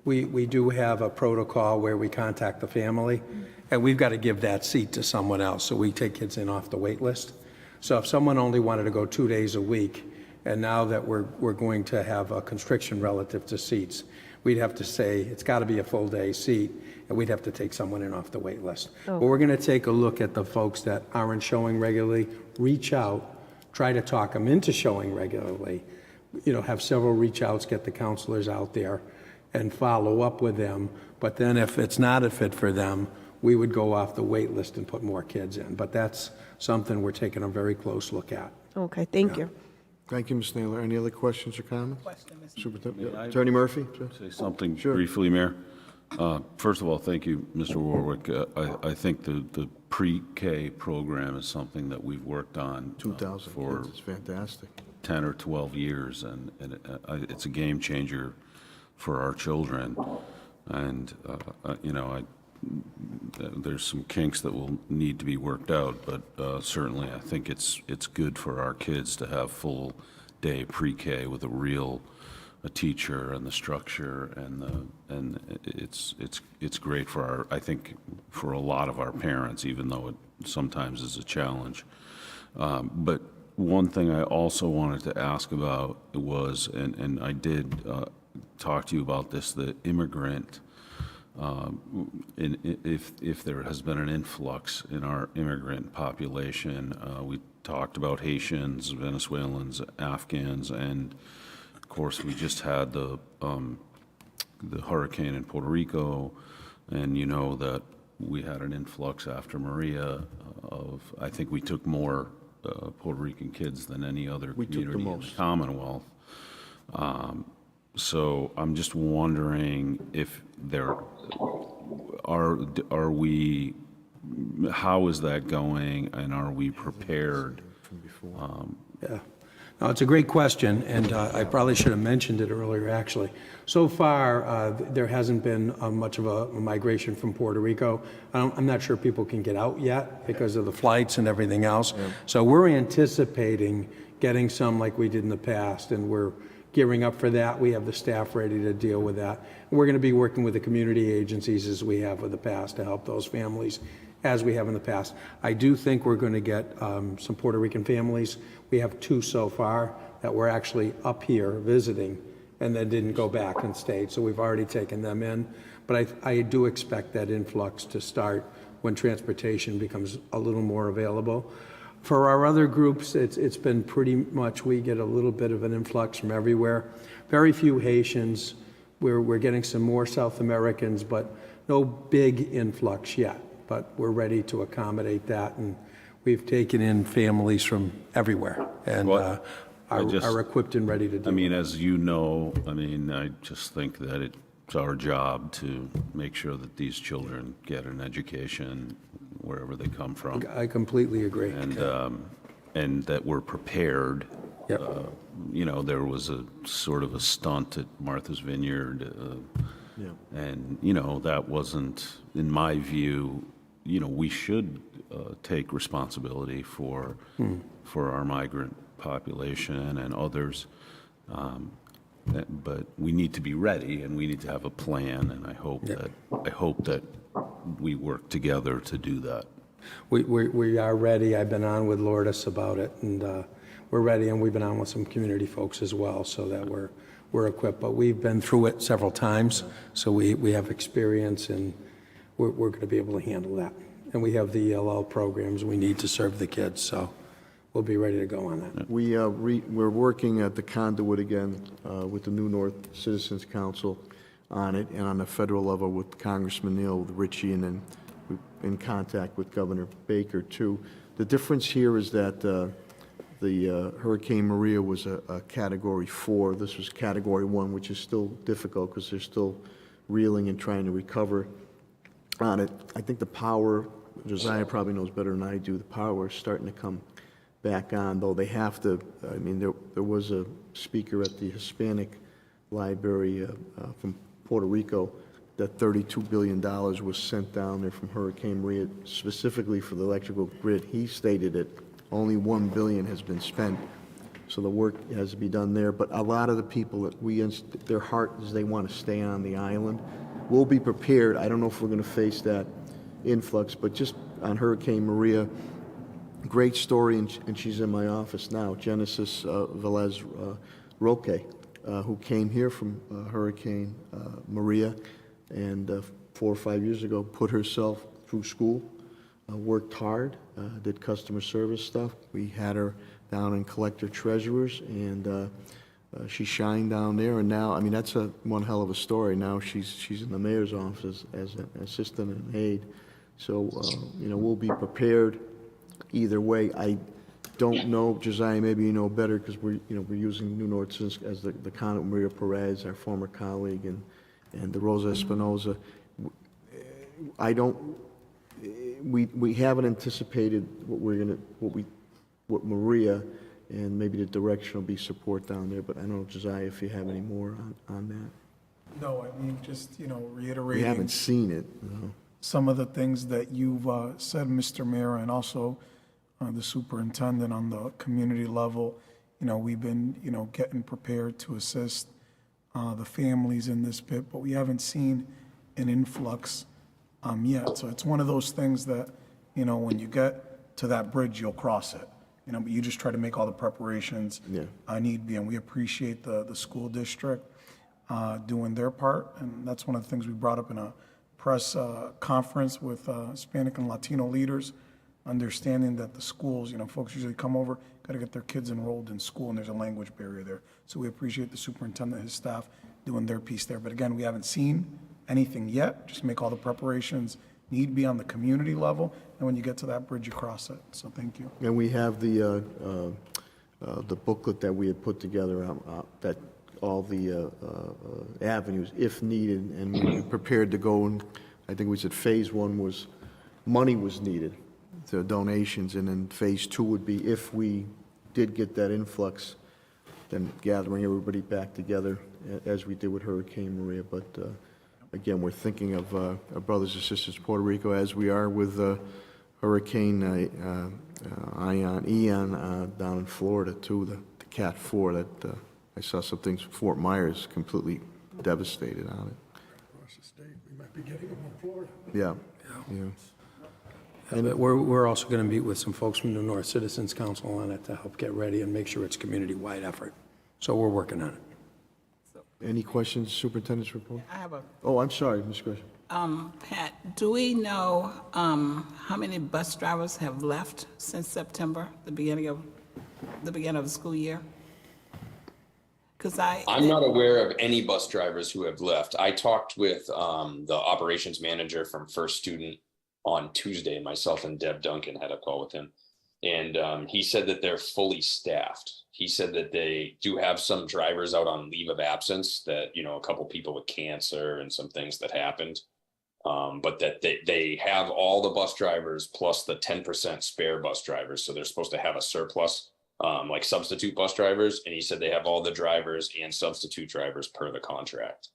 [SPEAKER 16] we do have a protocol where we contact the family, and we've got to give that seat to someone else, so we take kids in off the wait list. So if someone only wanted to go 2 days a week, and now that we're going to have a constriction relative to seats, we'd have to say it's got to be a full day seat, and we'd have to take someone in off the wait list.
[SPEAKER 15] Oh.
[SPEAKER 16] But we're going to take a look at the folks that aren't showing regularly, reach out, try to talk them into showing regularly, have several reach outs, get the counselors out there and follow up with them. But then if it's not a fit for them, we would go off the wait list and put more kids in. But that's something we're taking a very close look at.
[SPEAKER 15] Okay, thank you.
[SPEAKER 1] Thank you, Ms. Naylor. Any other questions or comments?
[SPEAKER 19] Question, Mr.
[SPEAKER 1] Superintendent, Attorney Murphy?
[SPEAKER 14] Say something
[SPEAKER 1] Sure.
[SPEAKER 14] briefly, Mayor. First of all, thank you, Mr. Warwick. I think the pre-K program is something that we've worked on
[SPEAKER 1] 2,000
[SPEAKER 14] for
[SPEAKER 1] kids, it's fantastic.
[SPEAKER 14] 10 or 12 years, and it's a game changer for our children. And, there's some kinks that will need to be worked out, but certainly I think it's good for our kids to have full day pre-K with a teacher and the structure, and it's great for I think for a lot of our parents, even though it sometimes is a challenge. But one thing I also wanted to ask about was, and I did talk to you about this, the immigrant. If there has been an influx in our immigrant population, we talked about Haitians, Venezuelans, Afghans, and of course we just had the hurricane in Puerto Rico, and that we had an influx after Maria I think we took more Puerto Rican kids than any other community in the Commonwealth. So I'm just wondering if how is that going, and are we prepared?
[SPEAKER 16] Yeah. No, it's a great question, and I probably should have mentioned it earlier, actually. So far, there hasn't been much of a migration from Puerto Rico. I'm not sure people can get out yet because of the flights and everything else. Yeah. So we're anticipating getting some like we did in the past, and we're gearing up for that. We have the staff ready to deal with that. And we're going to be working with the community agencies as we have in the past to help those families as we have in the past. I do think we're going to get some Puerto Rican families. We have 2 so far that were actually up here visiting and then didn't go back and stayed. So we've already taken them in. But I do expect that influx to start when transportation becomes a little more available. For our other groups, it's been pretty much, we get a little bit of an influx from everywhere. Very few Haitians. We're getting some more South Americans, but no big influx yet. But we're ready to accommodate that, and we've taken in families from everywhere, and are equipped and ready to do it.
[SPEAKER 14] As you know, I just think that it's our job to make sure that these children get an education wherever they come from.
[SPEAKER 16] I completely agree.
[SPEAKER 14] And that we're prepared.
[SPEAKER 16] Yep.
[SPEAKER 14] There was a sort of a stunt at Martha's Vineyard, and that wasn't, in my view, we should take responsibility for our migrant population and others. But we need to be ready, and we need to have a plan, and I hope that we work together to do that.
[SPEAKER 16] We are ready. I've been on with Lourdes about it, and we're ready, and we've been on with some community folks as well, so that we're equipped. But we've been through it several times, so we have experience, and we're going to be able to handle that. and we have the ELL programs we need to serve the kids, so we'll be ready to go on that.
[SPEAKER 1] We're working at the conduit again with the New North Citizens Council on it, and on the federal level with Congressman Neil Ritchie, and then we're in contact with Governor Baker too. The difference here is that the Hurricane Maria was a Category 4. This was Category 1, which is still difficult because they're still reeling and trying to recover on it. I think the power, Josiah probably knows better than I do, the power is starting to come back on, though they have to. I mean, there was a speaker at the Hispanic Library from Puerto Rico that $32 billion was sent down there from Hurricane Maria specifically for the electrical grid. He stated that only $1 billion has been spent, so the work has to be done there. But a lot of the people that their heart is they want to stay on the island. We'll be prepared. I don't know if we're going to face that influx, but just on Hurricane Maria, great story, and she's in my office now, Genesis Velez Roque, who came here from Hurricane Maria, and 4 or 5 years ago put herself through school, worked hard, did customer service stuff. We had her down in collector treasurers, and she shined down there, and now, I mean, that's one hell of a story. Now she's in the mayor's office as an assistant and aide. So, we'll be prepared either way. I don't know, Josiah, maybe you know better, because we're using New North as the conduit. Maria Perez, our former colleague, and the Rosa Espinoza. We haven't anticipated what Maria, and maybe the direction will be support down there, but I don't know, Josiah, if you have any more on that.
[SPEAKER 17] No, I mean, just, reiterating.
[SPEAKER 1] We haven't seen it. No.
[SPEAKER 17] Some of the things that you've said, Mr. Mayor, and also the superintendent on the community level. We've been, getting prepared to assist the families in this bit, but we haven't seen an influx yet. So it's one of those things that, when you get to that bridge, you'll cross it. But you just try to make all the preparations need be, and we appreciate the school district doing their part, and that's one of the things we brought up in a press conference with Hispanic and Latino leaders, understanding that the schools, folks usually come over, got to get their kids enrolled in school, and there's a language barrier there. So we appreciate the superintendent and his staff doing their piece there. But again, we haven't seen anything yet. Just make all the preparations need be on the community level, and when you get to that bridge, you cross it. So thank you.
[SPEAKER 1] And we have the booklet that we had put together that all the avenues, if needed, and we were prepared to go. And I think we said phase 1 was money was needed, the donations, and then phase 2 would be if we did get that influx, then gathering everybody back together as we did with Hurricane Maria. But again, we're thinking of our brothers and sisters in Puerto Rico as we are with Hurricane Ian down in Florida too, the Cat 4 that I saw some things. Fort Myers completely devastated on it.
[SPEAKER 18] Across the state, we might be getting them in Florida.
[SPEAKER 1] Yeah.
[SPEAKER 16] And we're also going to meet with some folks from the North Citizens Council on it to help get ready and make sure it's a community-wide effort. So we're working on it.
[SPEAKER 1] Any questions, Superintendent's report?
[SPEAKER 19] I have a.
[SPEAKER 1] Oh, I'm sorry, Ms. Gresham.
[SPEAKER 19] Pat, do we know how many bus drivers have left since September, the beginning of the school year? Because
[SPEAKER 21] I'm not aware of any bus drivers who have left. I talked with the operations manager from First Student on Tuesday. Myself and Deb Duncan had a call with him, and he said that they're fully staffed. He said that they do have some drivers out on leave of absence, that, a couple people with cancer and some things that happened, but that they have all the bus drivers plus the 10% spare bus drivers. So they're supposed to have a surplus, like substitute bus drivers. And he said they have all the drivers and substitute drivers per the contract,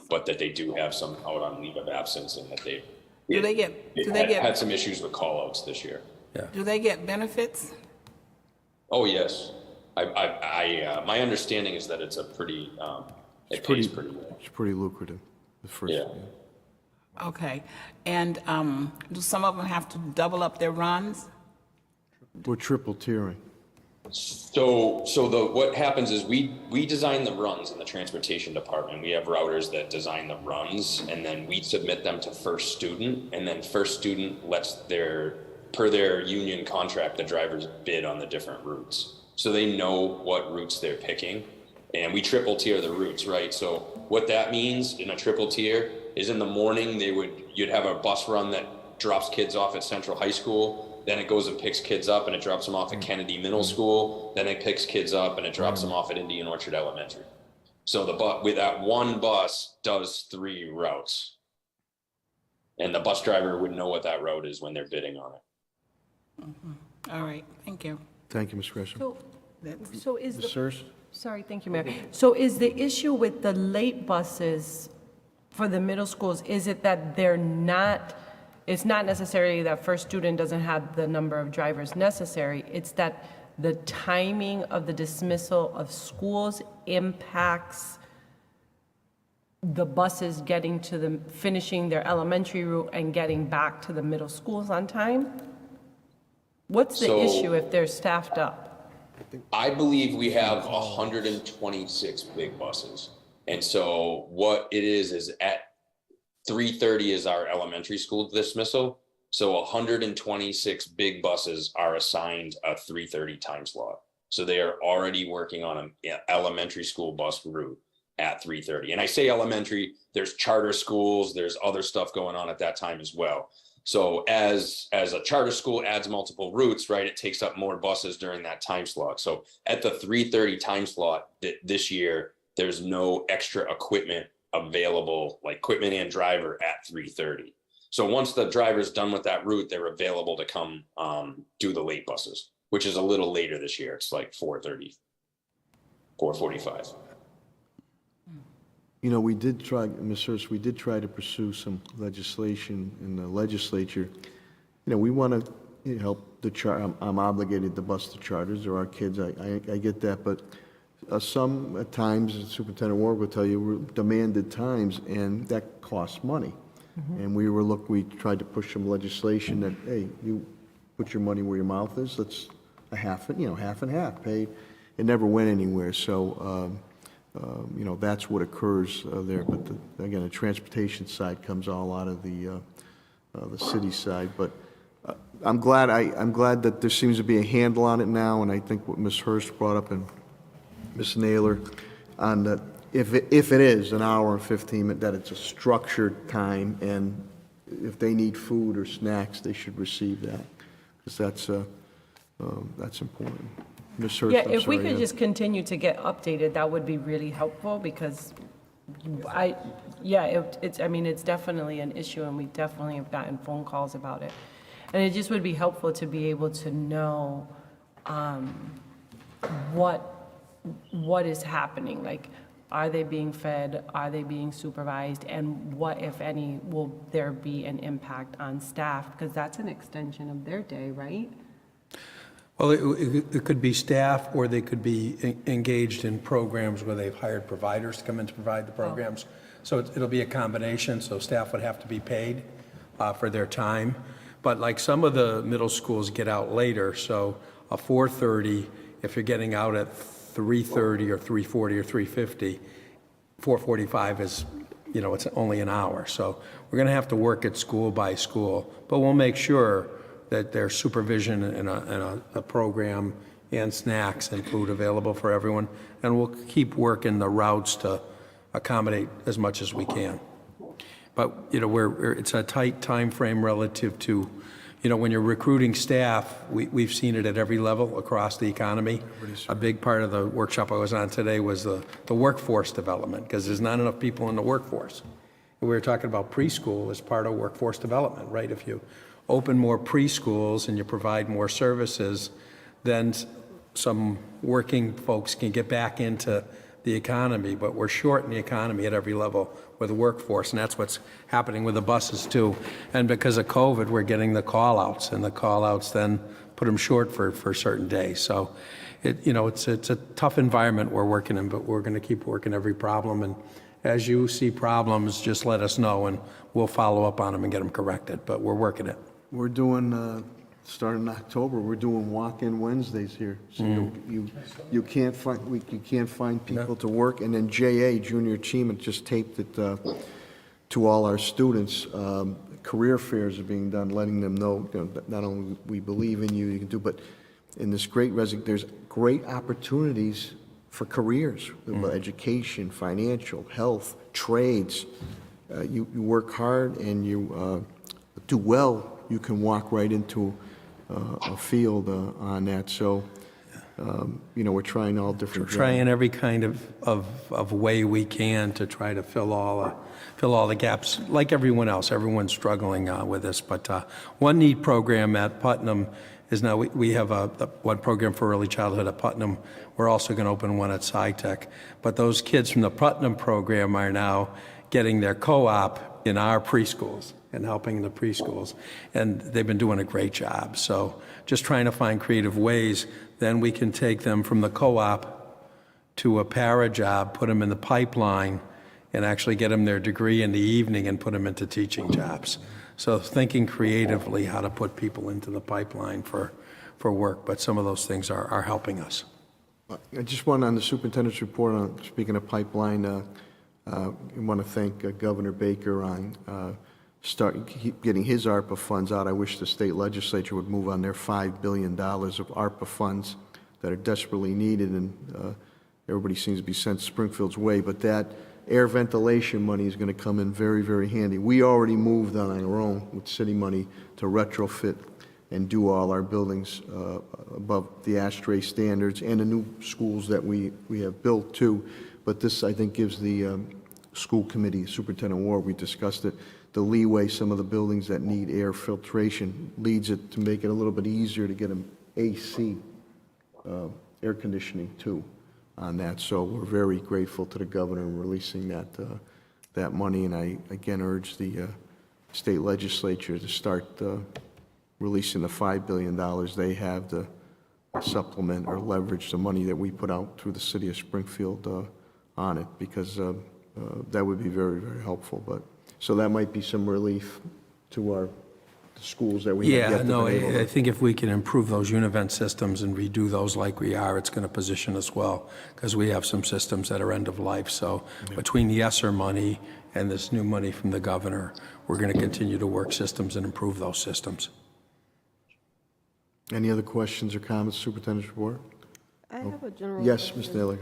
[SPEAKER 21] but that they do have some out on leave of absence, and that they had some issues with call-outs this year.
[SPEAKER 16] Yeah.
[SPEAKER 19] Do they get benefits?
[SPEAKER 21] Oh, yes. My understanding is that it's a pretty, it pays pretty well.
[SPEAKER 1] It's pretty lucrative. The first.
[SPEAKER 21] Yeah.
[SPEAKER 19] Okay. And do some of them have to double up their runs?
[SPEAKER 1] We're triple tiering.
[SPEAKER 21] So what happens is we design the runs in the transportation department. We have routers that design the runs, and then we submit them to First Student, and then First Student lets per their union contract, the drivers bid on the different routes. So they know what routes they're picking, and we triple tier the routes, right? So what that means in a triple tier is in the morning you'd have a bus run that drops kids off at Central High School. Then it goes and picks kids up and it drops them off at Kennedy Middle School. Then it picks kids up and it drops them off at Indian Orchard Elementary. So with that one bus does 3 routes. And the bus driver would know what that route is when they're bidding on it.
[SPEAKER 19] All right, thank you.
[SPEAKER 1] Thank you, Ms. Gresham.
[SPEAKER 20] So is
[SPEAKER 1] Ms. Sears?
[SPEAKER 20] Sorry, thank you, Mayor. So is the issue with the late buses for the middle schools, is it that it's not necessarily that First Student doesn't have the number of drivers necessary, it's that the timing of the dismissal of schools impacts the buses getting to finishing their elementary route and getting back to the middle schools on time? What's the issue if they're staffed up?
[SPEAKER 21] I believe we have 126 big buses. And so what it is at 3:30 is our elementary school dismissal. So 126 big buses are assigned a 3:30 time slot. So they are already working on an elementary school bus route at 3:30. And I say elementary, there's charter schools, there's other stuff going on at that time as well. So as a charter school adds multiple routes, right, it takes up more buses during that time slot. So at the 3:30 time slot this year, there's no extra equipment available, like equipment and driver at 3:30. So once the driver's done with that route, they're available to come do the late buses, which is a little later this year. It's like 4:30, 4:45.
[SPEAKER 1] You know, we did try, Ms. Hurst, we did try to pursue some legislation in the legislature. You know, we want to help I'm obligated to bus the charters. There are kids, I get that, but some at times, Superintendent Ward will tell you, were demanded times, and that costs money. And we tried to push some legislation that, hey, you put your money where your mouth is. Let's half and half pay. It never went anywhere. So, you know, that's what occurs there. But again, the transportation side comes all out of the city side. But I'm glad that there seems to be a handle on it now. And I think what Ms. Hurst brought up and Ms. Naylor on that, if it is an hour and 15 minutes, that it's a structured time, and if they need food or snacks, they should receive that, because that's important. Ms. Hurst,
[SPEAKER 20] Yeah, if we could just continue to get updated, that would be really helpful, because it's definitely an issue, and we definitely have gotten phone calls about it. And it just would be helpful to be able to know what is happening. Like, are they being fed? Are they being supervised? And what, if any, will there be an impact on staff? Because that's an extension of their day, right?
[SPEAKER 16] Well, it could be staff, or they could be engaged in programs where they've hired providers to come in to provide the programs. So it'll be a combination, so staff would have to be paid for their time. But like some of the middle schools get out later, so a 4:30, if you're getting out at 3:30 or 3:40 or 3:50, 4:45 is, you know, it's only an hour. So we're going to have to work it school by school, but we'll make sure that there's supervision and a program and snacks and food available for everyone. And we'll keep working the routes to accommodate as much as we can. But, you know, it's a tight time frame relative to, you know, when you're recruiting staff, we've seen it at every level across the economy. A big part of the workshop I was on today was the workforce development, because there's not enough people in the workforce. And we were talking about preschool as part of workforce development, right? If you open more preschools and you provide more services, then some working folks can get back into the economy, but we're short in the economy at every level with the workforce, and that's what's happening with the buses too. And because of COVID, we're getting the call-outs, and the call-outs then put them short for certain days. So, it's a tough environment we're working in, but we're going to keep working every problem. And as you see problems, just let us know, and we'll follow up on them and get them corrected. But we're working it.
[SPEAKER 1] We're doing starting in October, we're doing walk-in Wednesdays here. So you can't find people to work. And then JA, Junior Achievement, just taped it to all our students. Career fairs are being done, letting them know, that not only we believe in you, you can do, but in this there's great opportunities for careers, education, financial, health, trades. You work hard and you do well, you can walk right into a field on that. So, we're trying all different.
[SPEAKER 16] We're trying every kind of way we can to try to fill all the gaps, like everyone else. Everyone's struggling with this. But one neat program at Putnam is now we have one program for early childhood at Putnam. We're also going to open one at SciTech. But those kids from the Putnam program are now getting their co-op in our preschools and helping the preschools. And they've been doing a great job. So just trying to find creative ways. Then we can take them from the co-op to a para job, put them in the pipeline, and actually get them their degree in the evening and put them into teaching jobs. So thinking creatively how to put people into the pipeline for work, but some of those things are helping us.
[SPEAKER 1] I just want on the superintendent's report, speaking of pipeline, I want to thank Governor Baker on getting his ARPA funds out. I wish the state legislature would move on their $5 billion of ARPA funds that are desperately needed, and everybody seems to be sent Springfield's way, but that air ventilation money is going to come in very, very handy. We already moved on our own with city money to retrofit and do all our buildings above the ASHRAE standards and the new schools that we have built too. But this, I think, gives the school committee, Superintendent Ward, we discussed it, the leeway. Some of the buildings that need air filtration leads it to make it a little bit easier to get them AC, air conditioning too, on that. So we're very grateful to the governor in releasing that money. And I again urge the state legislature to start releasing the $5 billion they have to supplement or leverage the money that we put out through the city of Springfield on it, because that would be very, very helpful. But so that might be some relief to our schools that we have yet to be able to.
[SPEAKER 16] I think if we can improve those Univent systems and redo those like we are, it's going to position us well, because we have some systems that are end of life. So between the ESSER money and this new money from the governor, we're going to continue to work systems and improve those systems.
[SPEAKER 1] Any other questions or comments, Superintendent's report?
[SPEAKER 15] I have a general
[SPEAKER 1] Yes,
[SPEAKER 15] question.
[SPEAKER 1] Ms. Naylor.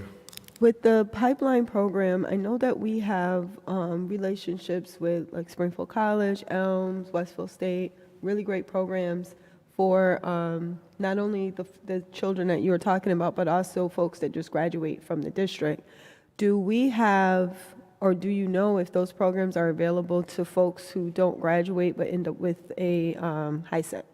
[SPEAKER 15] With the pipeline program, I know that we have relationships with like Springfield College, Elms, Westfield State, really great programs for not only the children that you were talking about, but also folks that just graduate from the district. Do we have, or do you know if those programs are available to folks who don't graduate but end up with a high set?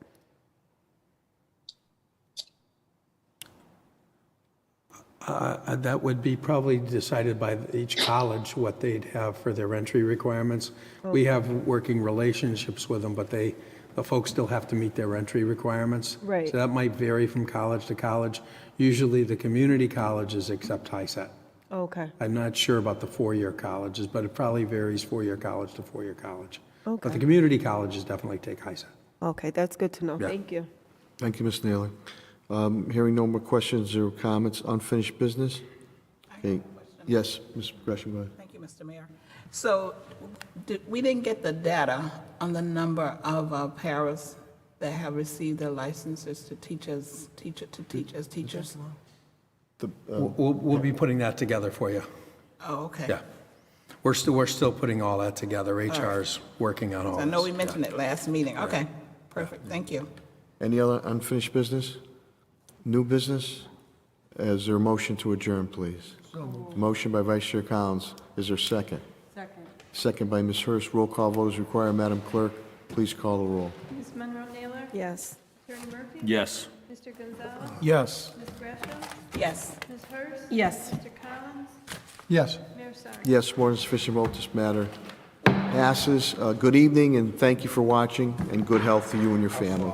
[SPEAKER 16] That would be probably decided by each college, what they'd have for their entry requirements. We have working relationships with them, but the folks still have to meet their entry requirements.
[SPEAKER 15] Right.
[SPEAKER 16] So that might vary from college to college. Usually the community colleges accept high set.
[SPEAKER 15] Okay.
[SPEAKER 16] I'm not sure about the four-year colleges, but it probably varies four-year college to four-year college.
[SPEAKER 15] Okay.
[SPEAKER 16] But the community colleges definitely take high set.
[SPEAKER 15] Okay, that's good to know.
[SPEAKER 16] Yeah.
[SPEAKER 15] Thank you.
[SPEAKER 1] Thank you, Ms. Naylor. Hearing no more questions or comments, unfinished business? Okay. Yes, Ms. Gresham, go ahead.
[SPEAKER 19] Thank you, Mr. Mayor. So we didn't get the data on the number of paras that have received their licenses to teach as teachers.
[SPEAKER 16] We'll be putting that together for you.
[SPEAKER 19] Oh, okay.
[SPEAKER 16] Yeah. We're still putting all that together. HR's working on all this.
[SPEAKER 19] I know we mentioned it last meeting. Okay, perfect. Thank you.
[SPEAKER 1] Any other unfinished business? New business? Is there a motion to adjourn, please? Motion by Vice Chair Collins. Is there a second?
[SPEAKER 13] Second.
[SPEAKER 1] Second by Ms. Hurst. Roll call vote is required. Madam Clerk, please call the roll.
[SPEAKER 13] Ms. Monroe-Naylor?
[SPEAKER 15] Yes.
[SPEAKER 13] Attorney Murphy?
[SPEAKER 14] Yes.
[SPEAKER 13] Mr. Gonzalez?
[SPEAKER 17] Yes.
[SPEAKER 13] Ms. Gresham?
[SPEAKER 19] Yes.
[SPEAKER 13] Ms. Hurst?
[SPEAKER 20] Yes.
[SPEAKER 13] Mr. Collins?
[SPEAKER 17] Yes.
[SPEAKER 13] Mayor Sari?
[SPEAKER 1] Yes, more than sufficient vote. This matter passes. Good evening, and thank you for watching, and good health to you and your family.